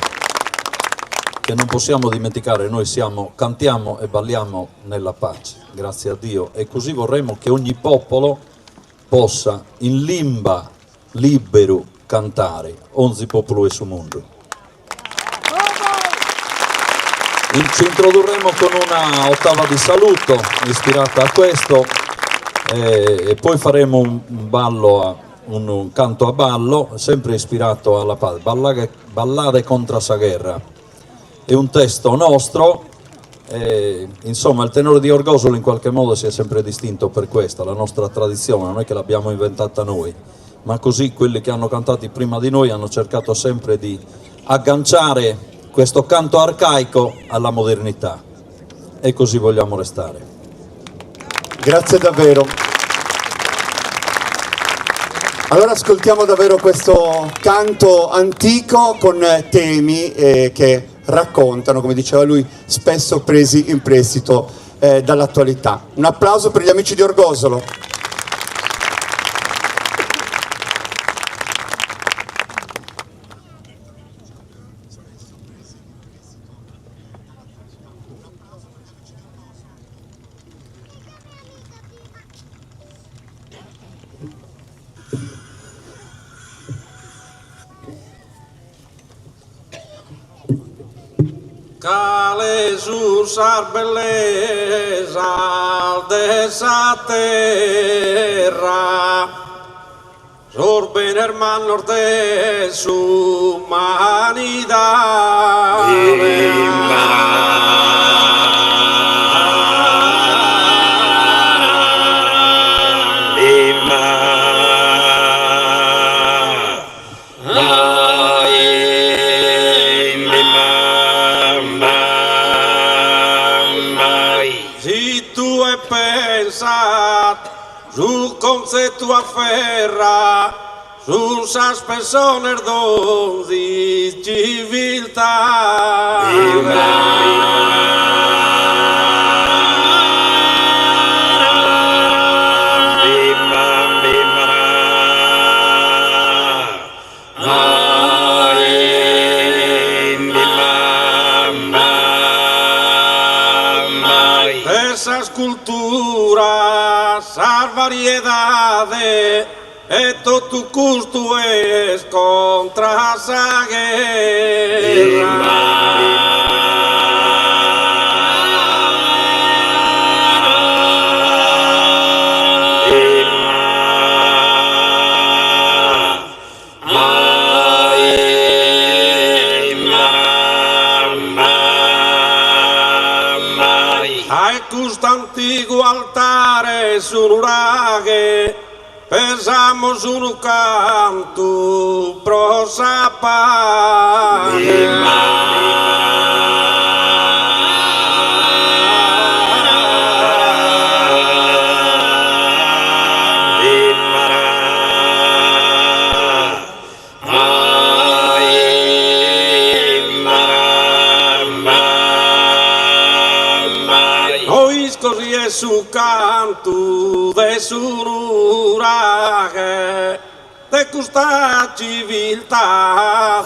che non possiamo dimenticare, noi cantiamo e balliamo nella pace, grazie a Dio, e così vorremmo che ogni popolo possa in limba libero cantare, ogni popolo e su mondo. Ci introdurremo con una ottava di saluto ispirata a questo e poi faremo un canto a ballo sempre ispirato alla pace, ballade contra sa guerra. È un testo nostro. Insomma, il tenore di Orgosolo in qualche modo si è sempre distinto per questa, la nostra tradizione, non è che l'abbiamo inventata noi, ma così quelli che hanno cantato prima di noi hanno cercato sempre di agganciare questo canto arcaico alla modernità, e così vogliamo restare. Grazie davvero. Allora ascoltiamo davvero questo canto antico con temi che raccontano, come diceva lui, spesso presi in prestito dall'attualità. Un applauso per gli amici di Orgosolo. cale su sar bellezza dessa terra, sorben hermano de su si tu hai pensato su concetto afferra su sas persone di civiltà esa cultura, esa variedade e todo tu custo es contra esa Ai questo antico altare sull'uraghe pensamos un canto pro così è su canto de sururaghe de questa civiltà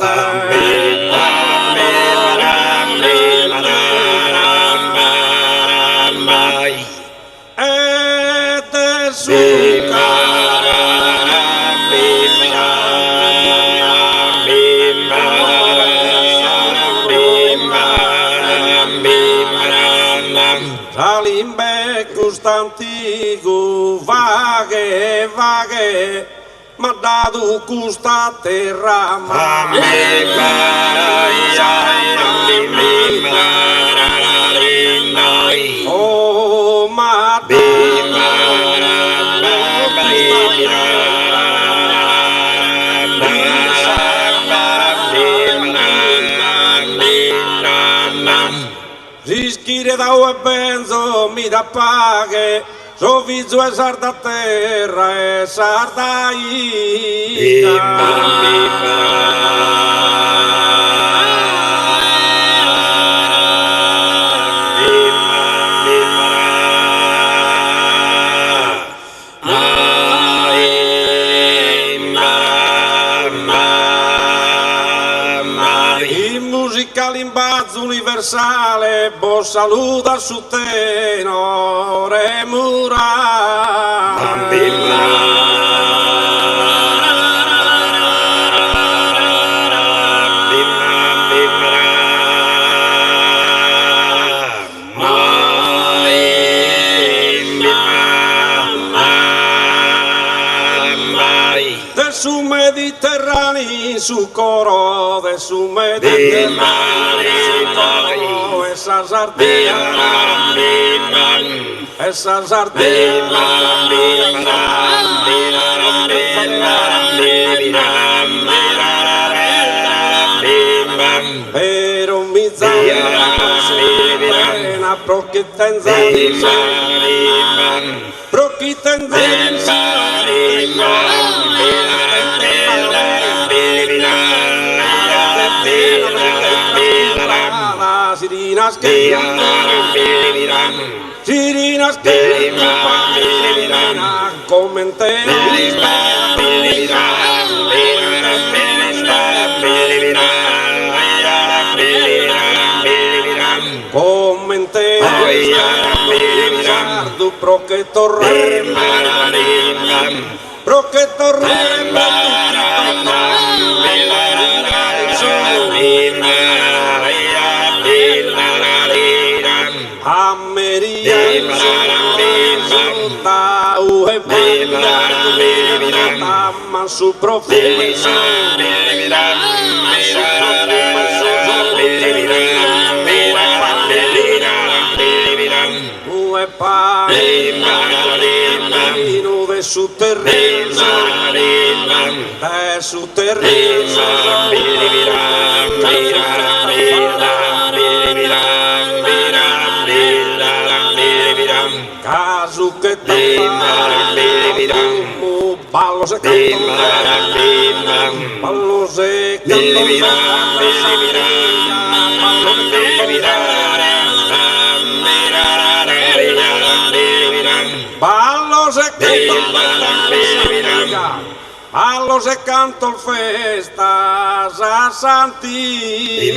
e de su Salimbe custantigo vaghe vaghe ma dato custa terra oh ma Rischire da e benzo mi da paghe, so viso e sarda terra e sarda Limbazzo universale, bo saluta su tenore de su Mediterraneo su coro de su Mediterraneo su coro esa sardina esa sardina pero mi zambena proquitenza Sirinas que comenté comenté do pro che torre Su profumo nuove su terreno su terreno caso che ballo se canto ballo se canto ballo se canto il festa sa santi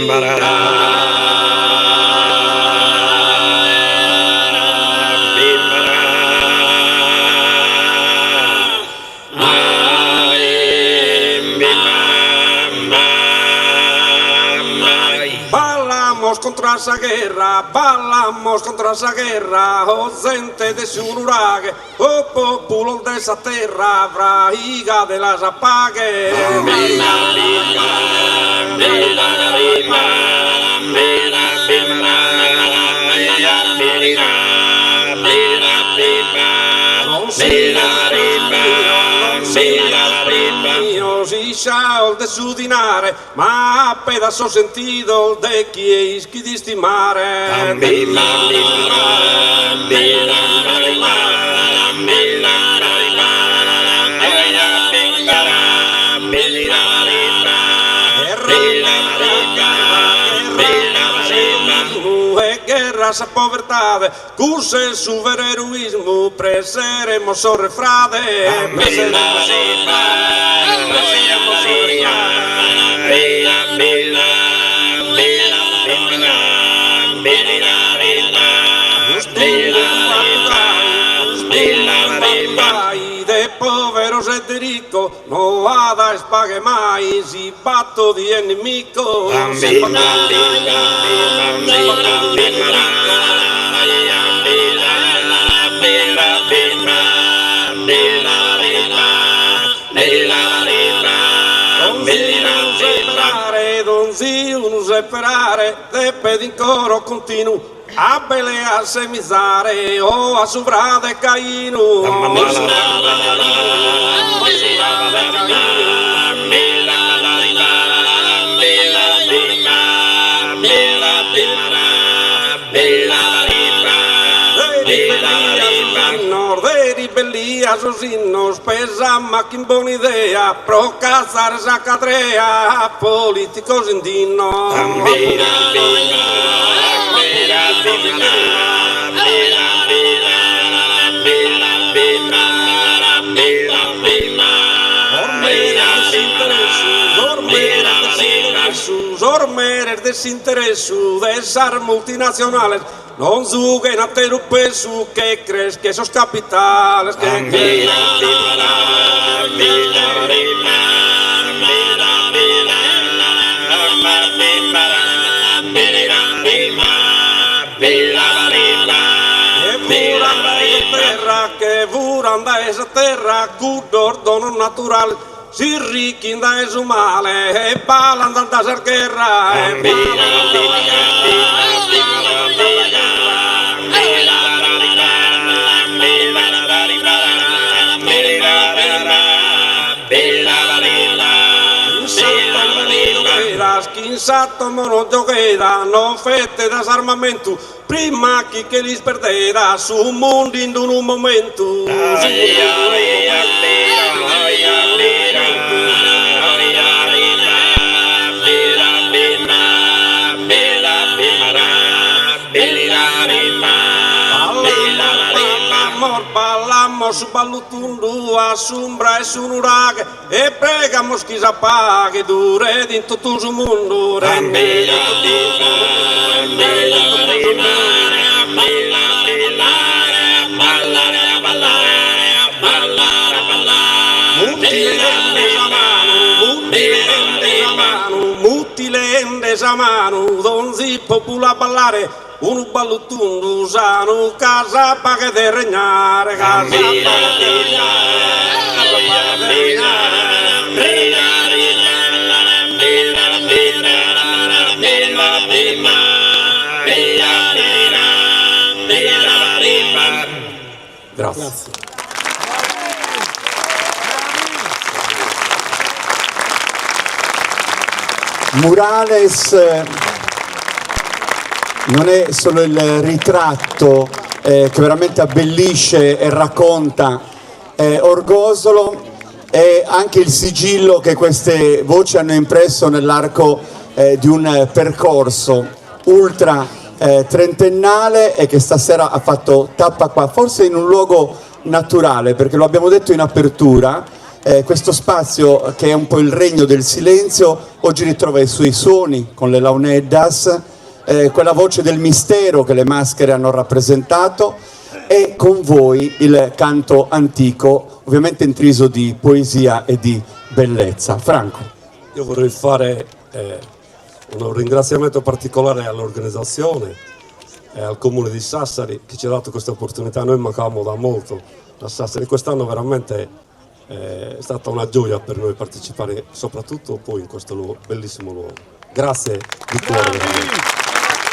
ballamos contra esa guerra, o gente de su urage, o populo de esa terra, braiga de las apague. Si sciol de su dinare, ma a pedazo sentido de chi è di stimare. Essa povertade, curse su vero eroismo, preseremos so refrade, preseremos so de poveros e de rico, no ada spague mai, si batto di nemico. Donzi uno separare, te pedin coro continuo, a belle a semizare o a sovrade caino. Ribellia sus innos pesa ma che buona idea pro cazzare esa cadrea politicos indino ormeres desinteresu de esas multinacionales non zuguen a ter un peso que crees que esos capitales que buranda esa terra cudor dono natural si ricchina es un male e balan da ser guerra Quinsato mono giochera, non fette desarmamento, prima che li sperdera su mondo in un momento. Ballamos ballutundu a sombra e su nuraghe e pregamos chi s'appaghe dure in tutto il mondo. Mutilende esa mano, donzi popula ballare un ballutundu usano casa paga di regnare, casa paga di Grazie. Murales non è solo il ritratto che veramente abbellisce e racconta Orgosolo, è anche il sigillo che queste voci hanno impresso nell'arco di un percorso ultra trentennale e che stasera ha fatto tappa qua, forse in un luogo naturale, perché lo abbiamo detto in apertura. Questo spazio, che è un po' il regno del silenzio, oggi ritrova i suoi suoni con le launeddas, quella voce del mistero che le maschere hanno rappresentato, e con voi il canto antico, ovviamente intriso di poesia e di bellezza. Franco. Io vorrei fare un ringraziamento particolare all'organizzazione e al comune di Sassari che ci ha dato questa opportunità. Noi mancavamo da molto da Sassari, quest'anno veramente è stata una gioia per noi partecipare, soprattutto poi in questo bellissimo luogo. Grazie di cuore.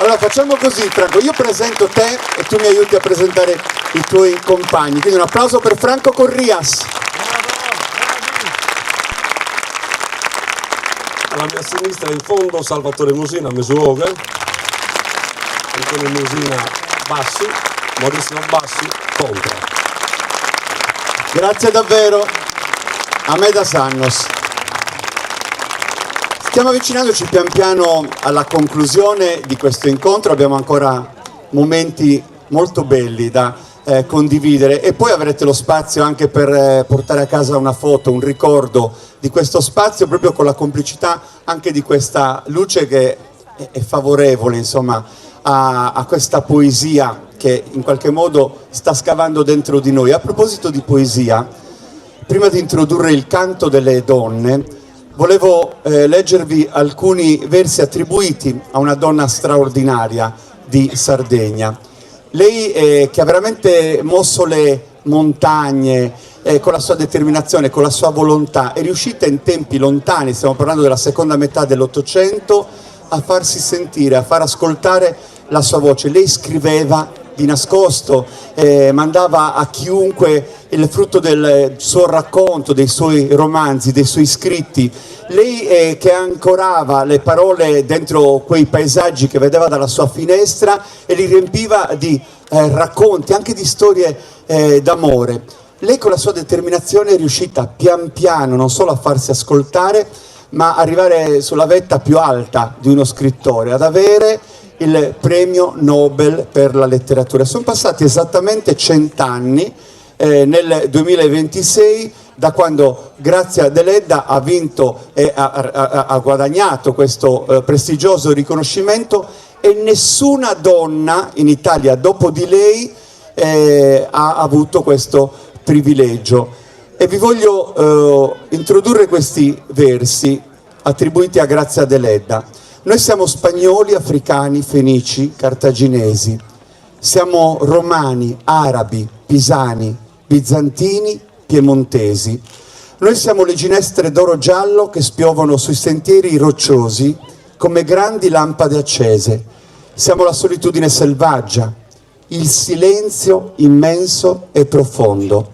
Allora facciamo così, Franco, io presento te e tu mi aiuti a presentare i tuoi compagni, quindi un applauso per Franco Corrias. Alla mia sinistra in fondo Salvatore Musina, Mesuoga, Antonio Musina Bassi, Maurizio Bassi, Contra. Grazie davvero. A me da Sannos. Stiamo avvicinandoci pian piano alla conclusione di questo incontro, abbiamo ancora momenti molto belli da condividere e poi avrete lo spazio anche per portare a casa una foto, un ricordo di questo spazio, proprio con la complicità anche di questa luce che è favorevole, insomma, a questa poesia che in qualche modo sta scavando dentro di noi. A proposito di poesia, prima di introdurre il canto delle donne, volevo leggervi alcuni versi attribuiti a una donna straordinaria di Sardegna. Lei che ha veramente mosso le montagne con la sua determinazione, con la sua volontà, è riuscita in tempi lontani, stiamo parlando della seconda metà dell'Ottocento, a farsi sentire, a far ascoltare la sua voce. Lei scriveva di nascosto, mandava a chiunque il frutto del suo racconto, dei suoi romanzi, dei suoi scritti. Lei che ancorava le parole dentro quei paesaggi che vedeva dalla sua finestra e li riempiva di racconti, anche di storie d'amore. Lei con la sua determinazione è riuscita pian piano non solo a farsi ascoltare, ma arrivare sulla vetta più alta di uno scrittore, ad avere il premio Nobel per la letteratura. Sono passati esattamente 100 anni, nel 2026, da quando Grazia Deledda ha vinto e ha guadagnato questo prestigioso riconoscimento, e nessuna donna in Italia dopo di lei ha avuto questo privilegio. E vi voglio introdurre questi versi attribuiti a Grazia Deledda. Noi siamo spagnoli, africani, fenici, cartaginesi, siamo romani, arabi, pisani, bizantini, piemontesi. Noi siamo le ginestre d'oro giallo che spiovano sui sentieri rocciosi come grandi lampade accese. Siamo la solitudine selvaggia, il silenzio immenso e profondo.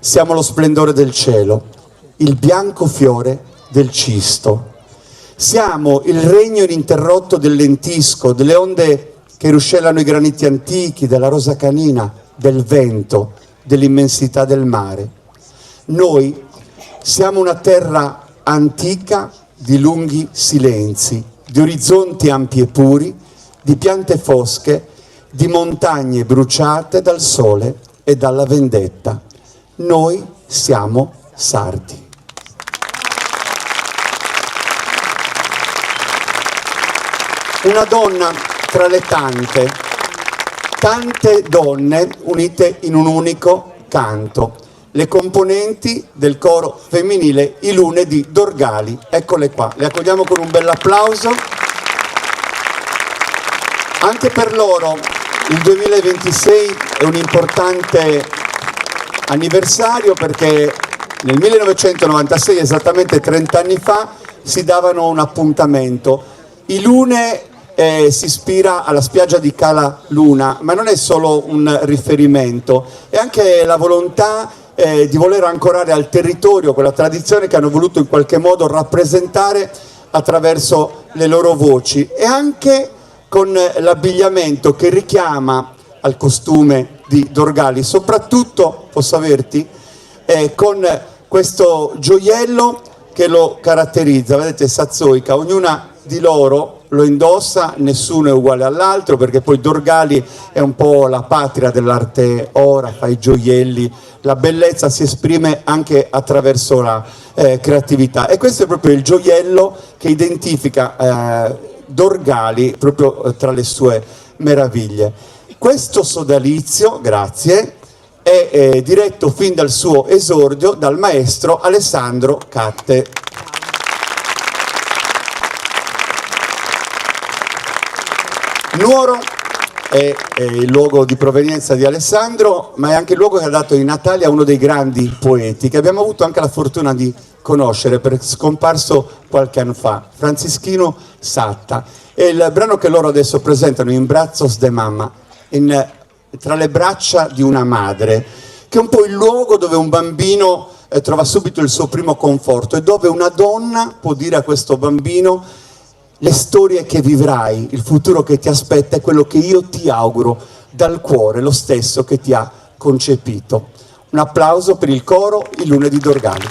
Siamo lo splendore del cielo, il bianco fiore del cisto. Siamo il regno ininterrotto del lentisco, delle onde che ruscellano i graniti antichi, della rosa canina, del vento, dell'immensità del mare. Noi siamo una terra antica di lunghi silenzi, di orizzonti ampi e puri, di piante fosche, di montagne bruciate dal sole e dalla vendetta. Noi siamo sardi. Una donna tra le tante donne unite in un unico canto, le componenti del coro femminile I Lune di Dorgali. Eccole qua, le accogliamo con un bel applauso. Anche per loro il 2026 è un importante anniversario perché nel 1996, esattamente 30 anni fa, si davano un appuntamento. I Lune si ispira alla spiaggia di Cala Luna, ma non è solo un riferimento, è anche la volontà di voler ancorare al territorio quella tradizione che hanno voluto in qualche modo rappresentare attraverso le loro voci e anche con l'abbigliamento che richiama al costume di Dorgali, soprattutto, posso averti, con questo gioiello che lo caratterizza, vedete, Sazzoica, ognuna di loro lo indossa, nessuno è uguale all'altro perché poi Dorgali è un po' la patria dell'arte ora, fa i gioielli, la bellezza si esprime anche attraverso la creatività e questo è proprio il gioiello che identifica Dorgali proprio tra le sue meraviglie. Questo sodalizio, grazie, è diretto fin dal suo esordio dal maestro Alessandro Catte. Nuoro è il luogo di provenienza di Alessandro, ma è anche il luogo che ha dato i natali a uno dei grandi poeti che abbiamo avuto anche la fortuna di conoscere, perché è scomparso qualche anno fa, Francisquino Satta. E il brano che loro adesso presentano, In brazos de mamma, tra le braccia di una madre, che è un po' il luogo dove un bambino trova subito il suo primo conforto e dove una donna può dire a questo bambino: le storie che vivrai, il futuro che ti aspetta è quello che io ti auguro dal cuore, lo stesso che ti ha concepito. Un applauso per il coro Il Lune di Dorgali.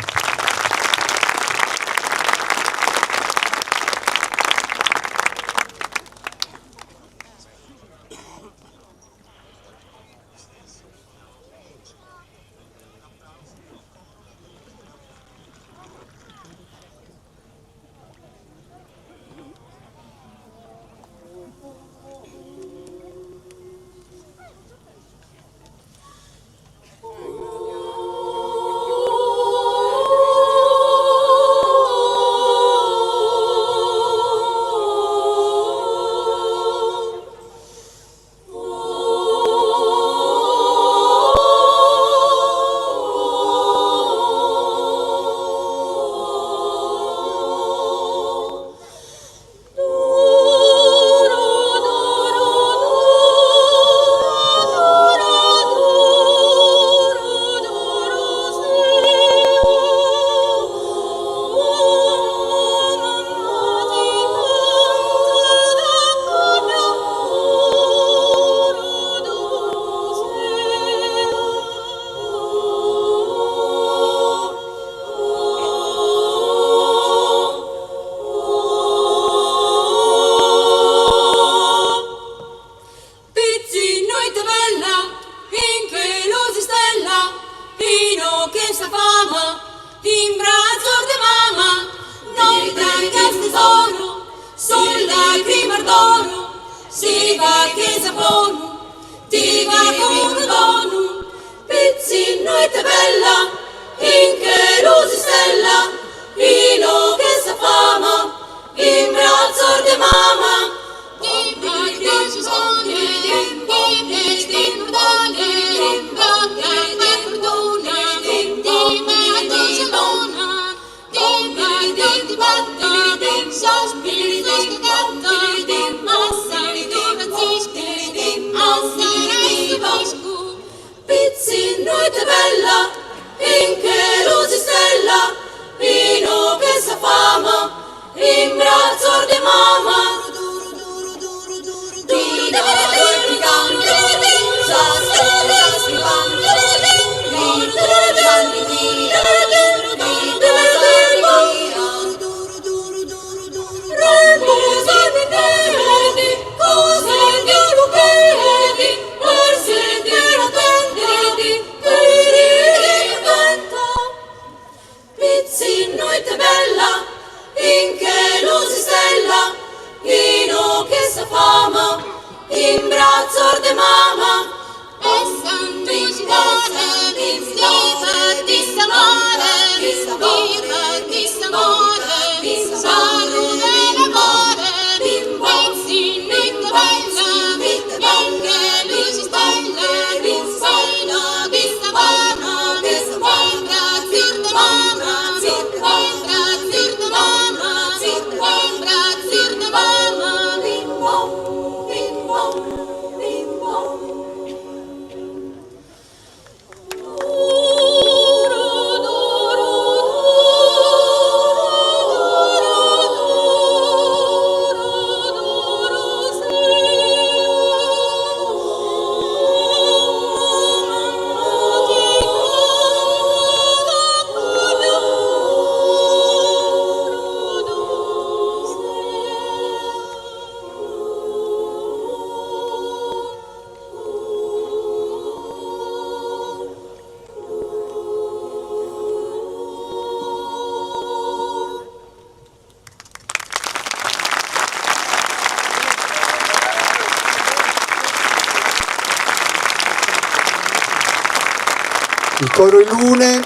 Il coro Ilune,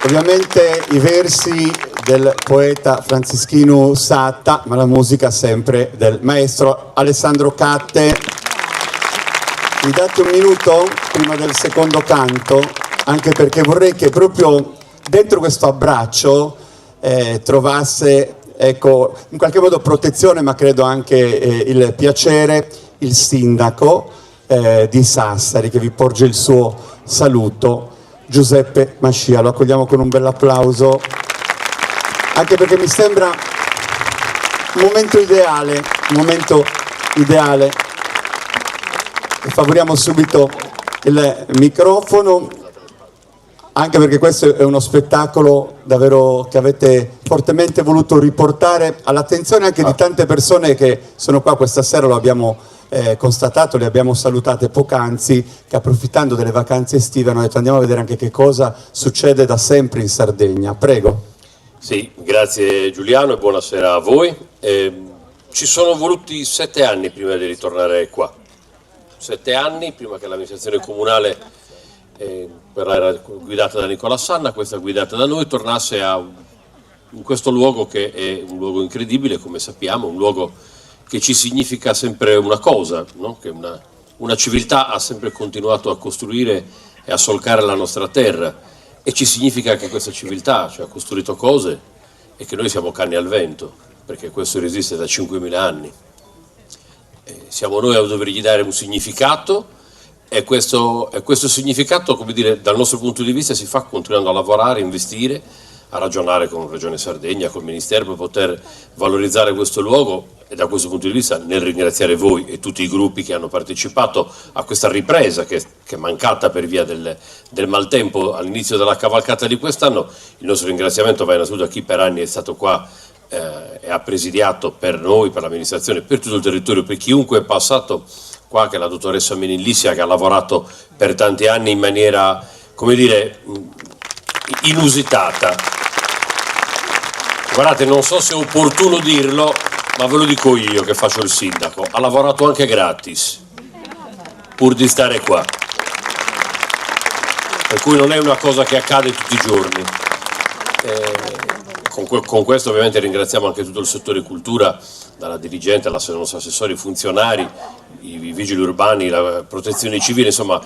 ovviamente i versi del poeta Franceschino Satta, ma la musica sempre del maestro Alessandro Catte. Mi date un minuto prima del secondo canto, anche perché vorrei che proprio dentro questo abbraccio trovasse, ecco, in qualche modo protezione, ma credo anche il piacere, il sindaco di Sassari, che vi porge il suo saluto, Giuseppe Mascia. Lo accogliamo con un bel applauso, anche perché mi sembra un momento ideale, e favoriamo subito il microfono, anche perché questo è uno spettacolo davvero che avete fortemente voluto riportare all'attenzione anche di tante persone che sono qua questa sera, lo abbiamo constatato, le abbiamo salutate poc'anzi, che approfittando delle vacanze estive hanno detto andiamo a vedere anche che cosa succede da sempre in Sardegna. Prego. Sì, grazie Giuliano e buonasera a voi. Ci sono voluti 7 anni prima di ritornare qua. 7 anni prima che l'amministrazione comunale, era guidata da Nicola Sanna, questa guidata da noi, tornasse in questo luogo che è un luogo incredibile, come sappiamo, un luogo che ci significa sempre una cosa, no? Che una civiltà ha sempre continuato a costruire e a solcare la nostra terra, e ci significa che questa civiltà ha costruito cose e che noi siamo canni al vento, perché questo resiste da 5.000 anni. Siamo noi a dovergli dare un significato, e questo significato, come dire, dal nostro punto di vista si fa continuando a lavorare, investire, a ragionare con Regione Sardegna, col Ministero, per poter valorizzare questo luogo, e da questo punto di vista nel ringraziare voi e tutti i gruppi che hanno partecipato a questa ripresa che è mancata per via del maltempo all'inizio della cavalcata di quest'anno. Il nostro ringraziamento va innanzitutto a chi per anni è stato qua e ha presidiato per noi, per l'amministrazione, per tutto il territorio, per chiunque è passato qua, che è la dottoressa Menillissia, che ha lavorato per tanti anni in maniera, come dire, inusitata. Guardate, non so se è opportuno dirlo, ma ve lo dico io che faccio il sindaco, ha lavorato anche gratis, pur di stare qua. Per cui non è una cosa che accade tutti i giorni. Con questo ovviamente ringraziamo anche tutto il settore cultura, dalla dirigente alla nostra assessori, i funzionari, i vigili urbani, la protezione civile, insomma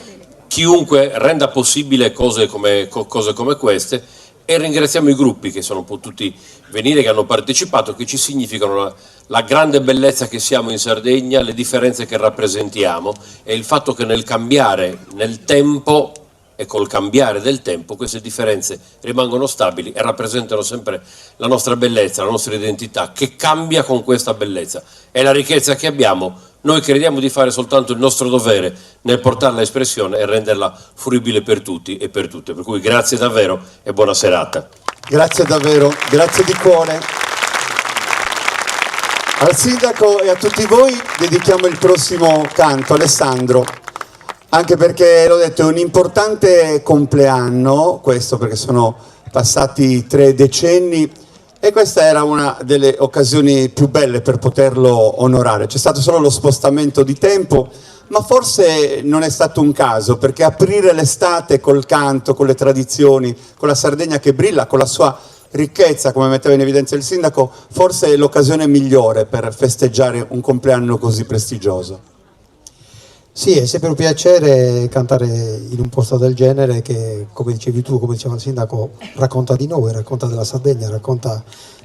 chiunque renda possibile cose come queste, e ringraziamo i gruppi che sono potuti venire, che hanno partecipato, che ci significano la grande bellezza che siamo in Sardegna, le differenze che rappresentiamo e il fatto che nel cambiare nel tempo e col cambiare del tempo queste differenze rimangono stabili e rappresentano sempre la nostra bellezza, la nostra identità, che cambia con questa bellezza. È la ricchezza che abbiamo, noi crediamo di fare soltanto il nostro dovere nel portarla a espressione e renderla fruibile per tutti e per tutte. Per cui grazie davvero e buona serata. Grazie davvero, grazie di cuore. Al sindaco e a tutti voi dedichiamo il prossimo canto, Alessandro. Anche perché, l'ho detto, è un importante compleanno, questo perché sono passati 3 decenni e questa era una delle occasioni più belle per poterlo onorare. C'è stato solo lo spostamento di tempo, ma forse non è stato un caso, perché aprire l'estate col canto, con le tradizioni, con la Sardegna che brilla, con la sua ricchezza, come metteva in evidenza il sindaco, forse è l'occasione migliore per festeggiare un compleanno così prestigioso. Sì, è sempre un piacere cantare in un posto del genere che, come dicevi tu, come diceva il sindaco, racconta di noi, racconta della Sardegna, racconta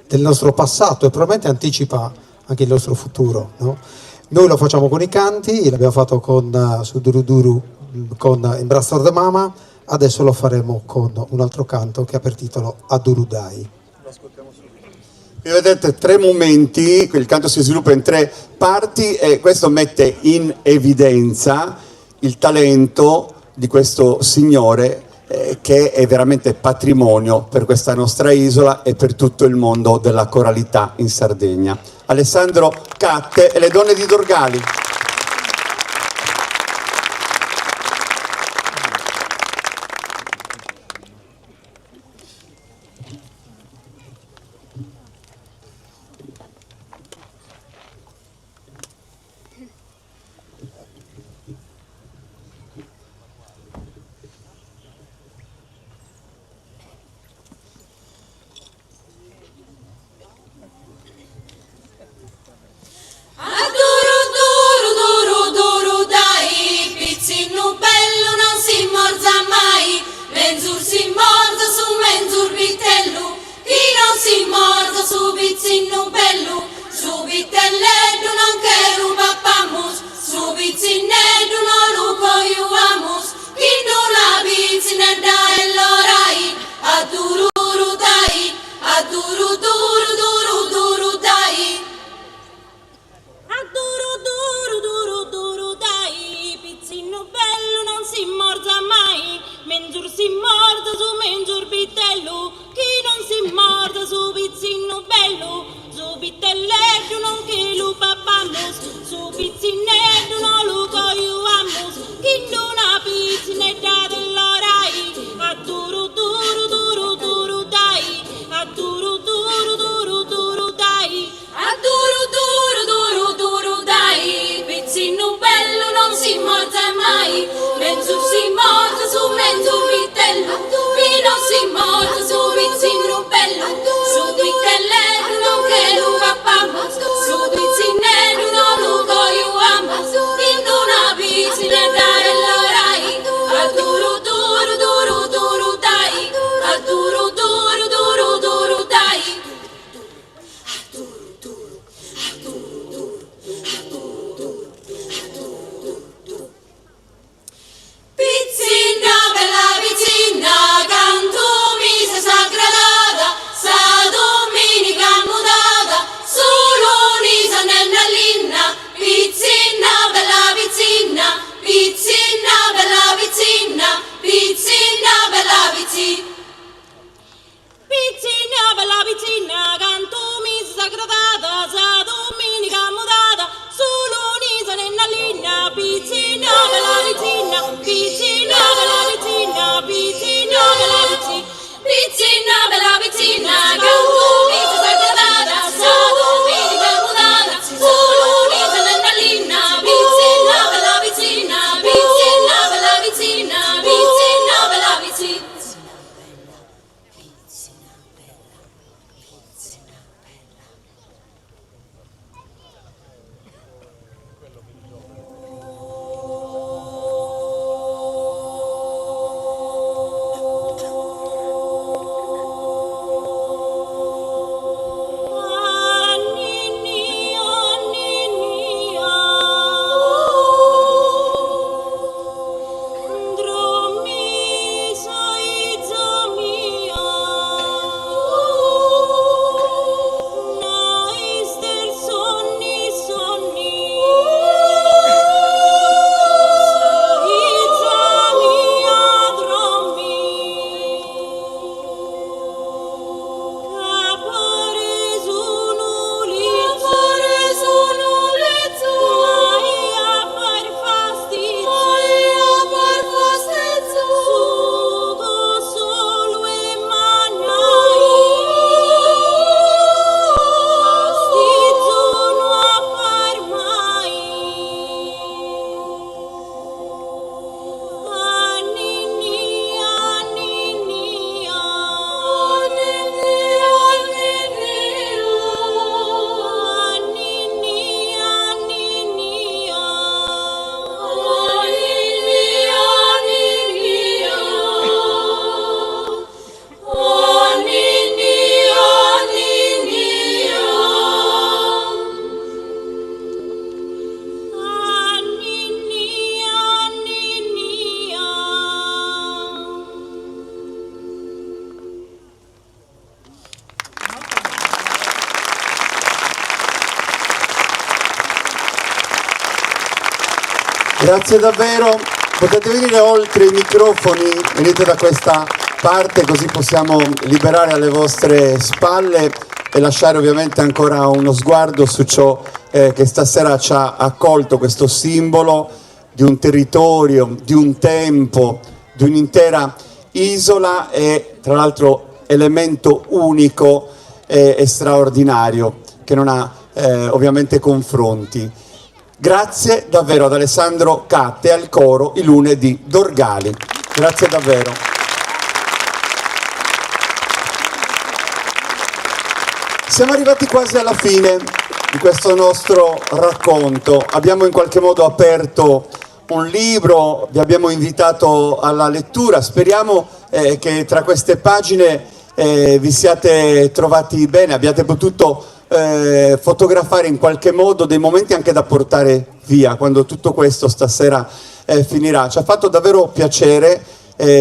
del nostro passato e probabilmente anticipa anche il nostro futuro, no? Noi lo facciamo con i canti, l'abbiamo fatto con su Duruduru, con Embrassar de Mama, adesso lo faremo con un altro canto che ha per titolo Adurudai. Qui vedete 3 momenti, il canto si sviluppa in 3 parti e questo mette in evidenza il talento di questo signore che è veramente patrimonio per questa nostra isola e per tutto il mondo della coralità in Sardegna. Alessandro Catte e le donne di Dorgali. pizzino bello, su vitelletto non che lo papamos, su pizzinetto non lo cogliuamos, chi non ha pizzinetta e l'orai, a dururu dai, a duru duru duru duru dai. A duro duro duro duro dai, pizzino bello non si morza mai, mengiur si morda su mengiur vitello, chi non si morda su pizzino bello, su vitelletto non che lo papamos, su pizzinetto non lo cogliuamos, chi non ha pizzinetta dell'orai, a duro duro duro duro dai, a duro duro duro duro dai, a duro duro duro duro dai, pizzino bello non si morda mai, mezzo si morda su mezzo vitello, chi non si morda su pizzino bello, su vitelletto non che lo papamos, su pizzinetto non lo cogliuamos, chi non ha pizzinetta dell'orai, a duro duro duro duro dai, a duro duro duro duro dai. Pizzina, bella pizzina, canto misa sagradata, sa domenica mudata, solo un'isa nella linna, pizzina, bella pizzina, pizzina, bella pizzina, pizzina, bella pizzina. Pizzina, bella pizzina, canto misa sagradata, sa domenica mudata, solo un'isa nella linna, pizzina, bella pizzina, pizzina, bella pizzina, pizzina, bella pizzina, pizzina, bella pizzina, canto misa sagradata, sa domenica mudata, solo un'isa nella linna, pizzina, bella pizzina, pizzina, bella pizzina, pizzina, bella pizzina. Grazie davvero, potete venire oltre i microfoni, venite da questa parte così possiamo liberare alle vostre spalle e lasciare ovviamente ancora uno sguardo su ciò che stasera ci ha accolto, questo simbolo di un territorio, di un tempo, di un'intera isola e tra l'altro elemento unico e straordinario che non ha ovviamente confronti. Grazie davvero ad Alessandro Catte e al coro I Lune di Dorgali. Grazie davvero. Siamo arrivati quasi alla fine di questo nostro racconto. Abbiamo in qualche modo aperto un libro, vi abbiamo invitato alla lettura. Speriamo che tra queste pagine vi siate trovati bene, abbiate potuto fotografare in qualche modo dei momenti anche da portare via quando tutto questo stasera finirà. Ci ha fatto davvero piacere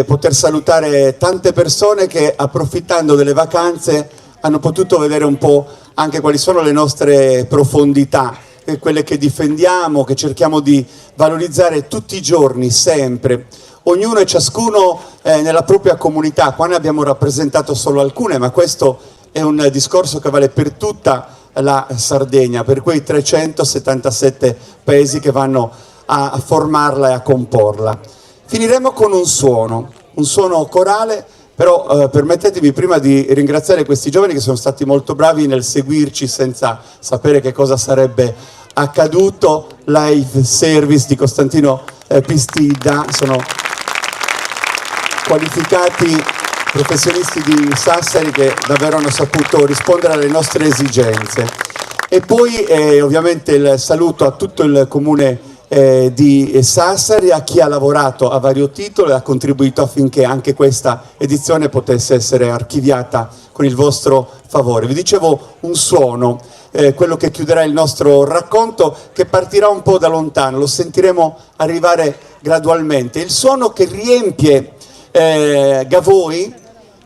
poter salutare tante persone che, approfittando delle vacanze, hanno potuto vedere un po' anche quali sono le nostre profondità, quelle che difendiamo, che cerchiamo di valorizzare tutti i giorni, sempre. Ognuno e ciascuno nella propria comunità. Qua ne abbiamo rappresentato solo alcune, ma questo è un discorso che vale per tutta la Sardegna, per quei 377 paesi che vanno a formarla e a comporla. Finiremo con un suono corale, però permettetemi prima di ringraziare questi giovani che sono stati molto bravi nel seguirci senza sapere che cosa sarebbe accaduto. Live Service di Costantino Pistida, sono qualificati professionisti di Sassari che davvero hanno saputo rispondere alle nostre esigenze. E poi ovviamente il saluto a tutto il comune di Sassari, a chi ha lavorato a vario titolo e ha contribuito affinché anche questa edizione potesse essere archiviata con il vostro favore. Vi dicevo un suono, quello che chiuderà il nostro racconto, che partirà un po' da lontano, lo sentiremo arrivare gradualmente. Il suono che riempie Gavoi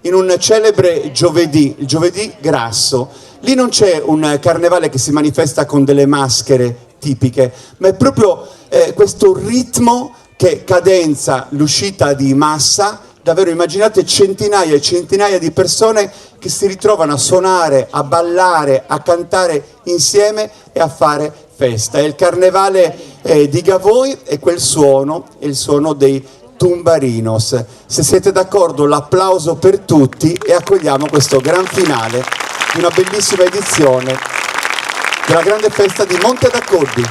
in un celebre giovedì, il giovedì grasso. Lì non c'è un carnevale che si manifesta con delle maschere tipiche, ma è proprio questo ritmo che cadenza l'uscita di massa. Davvero immaginate centinaia e centinaia di persone che si ritrovano a suonare, a ballare, a cantare insieme e a fare festa. È il carnevale di Gavoi e quel suono è il suono dei Tumbarinos. Se siete d'accordo, l'applauso per tutti e accogliamo questo gran finale di una bellissima edizione della grande festa di Monte d'Accoddi.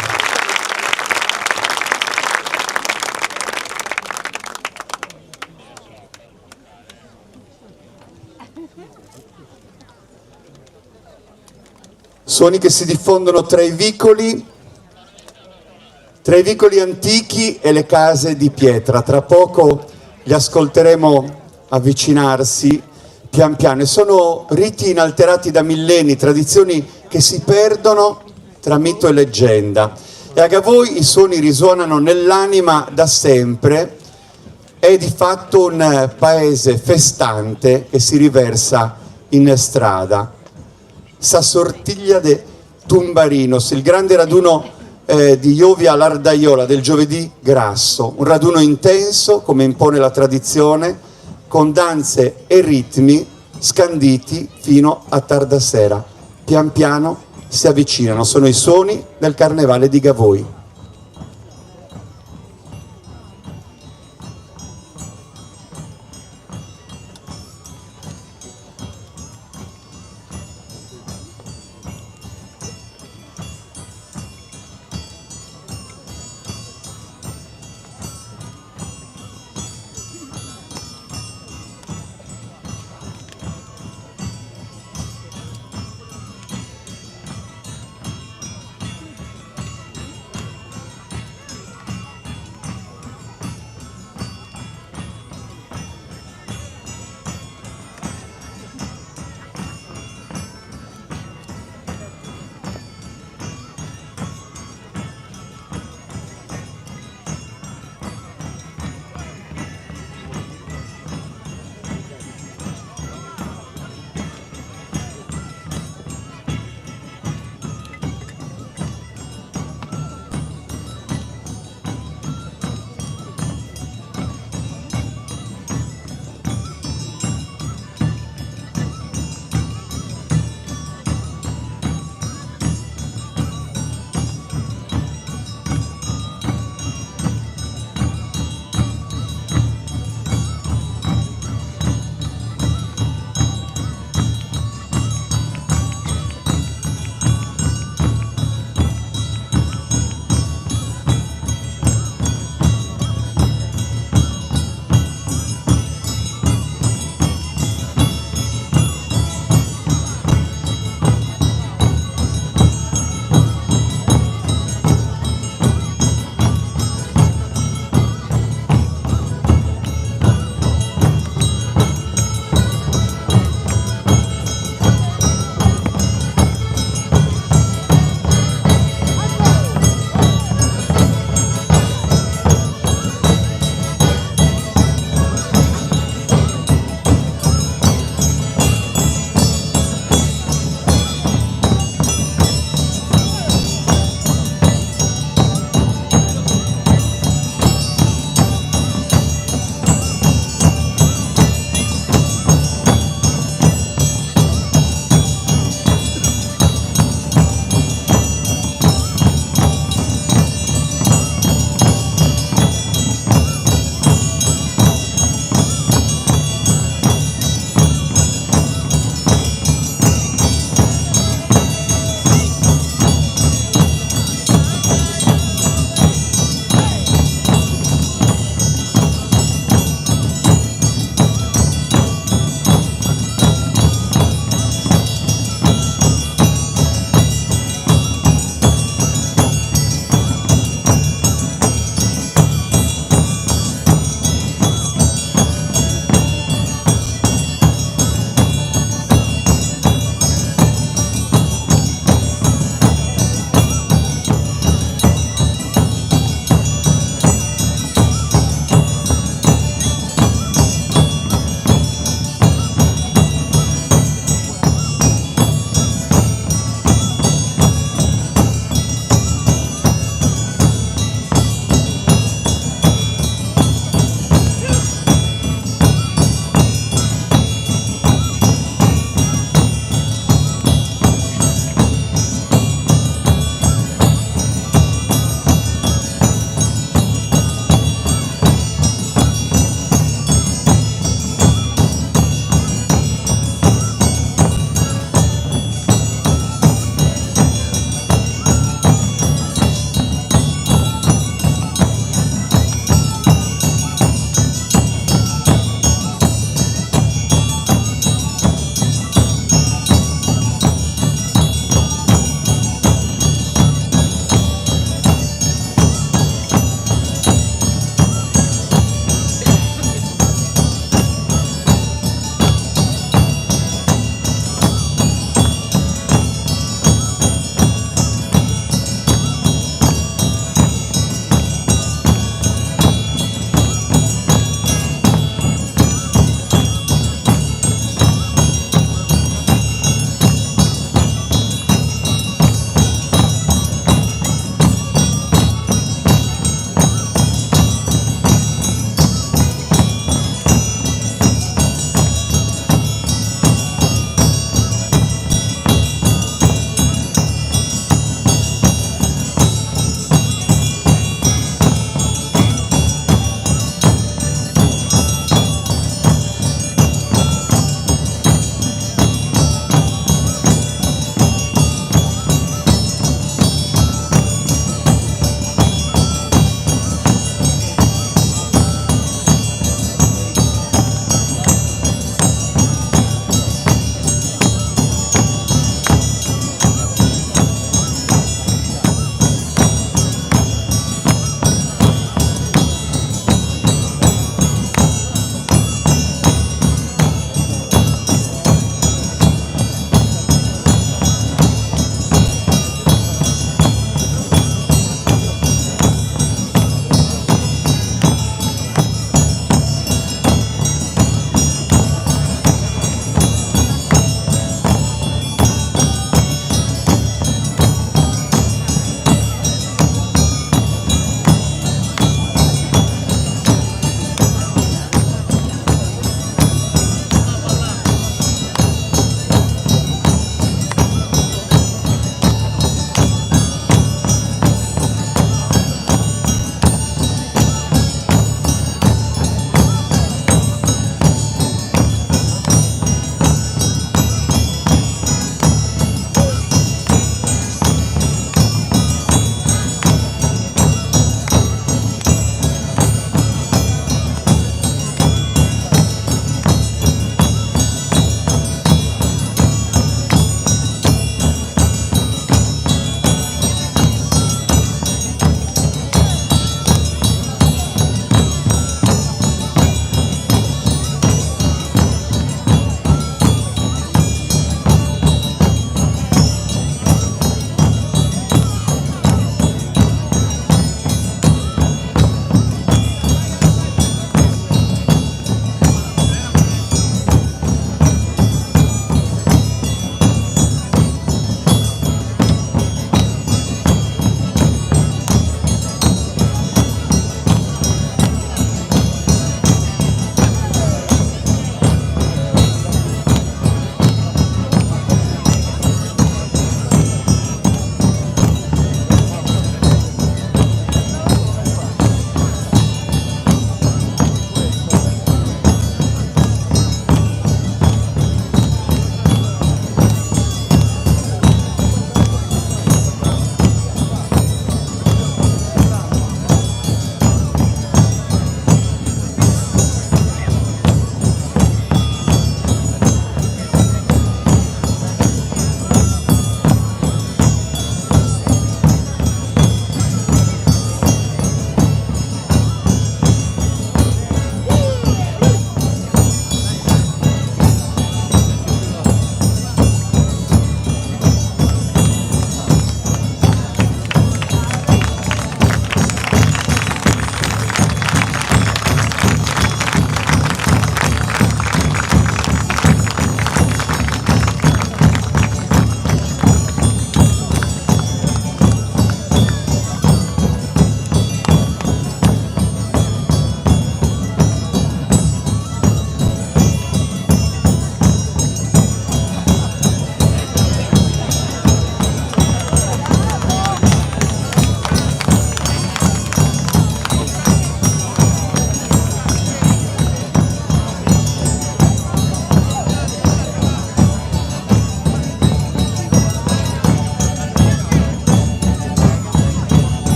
Suoni che si diffondono tra i vicoli antichi e le case di pietra. Tra poco li ascolteremo avvicinarsi pian piano, e sono riti inalterati da millenni, tradizioni che si perdono tra mito e leggenda. E a Gavoi i suoni risuonano nell'anima da sempre. È di fatto un paese festante che si riversa in strada. Sassortiglia de Tumbarinos, il grande raduno di Iovia Lardaiola del giovedì grasso, un raduno intenso come impone la tradizione, con danze e ritmi scanditi fino a tarda sera. Pian piano si avvicinano, sono i suoni del carnevale di Gavoi.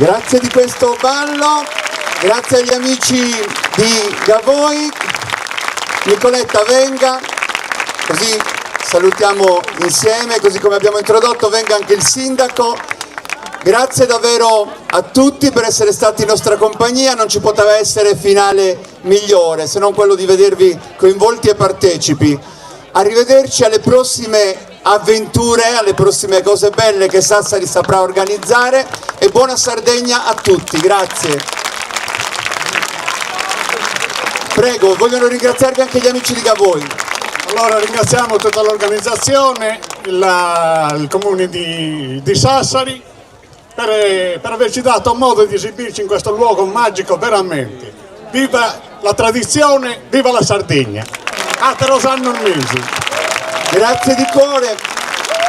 Grazie di questo ballo, grazie agli amici di Gavoi. Nicoletta venga, così salutiamo insieme, così come abbiamo introdotto venga anche il sindaco. Grazie davvero a tutti per essere stati in nostra compagnia, non ci poteva essere finale migliore se non quello di vedervi coinvolti e partecipi. Arrivederci alle prossime avventure, alle prossime cose belle che Sassari saprà organizzare e buona Sardegna a tutti, grazie. Prego, vogliono ringraziarvi anche gli amici di Gavoi. Allora ringraziamo tutta l'organizzazione, il comune di Sassari per averci dato modo di esibirci in questo luogo magico veramente. Viva la tradizione, viva la Sardegna! Aterosanno il mesi! Grazie di cuore,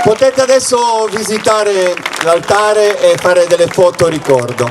potete adesso visitare l'altare e fare delle foto ricordo.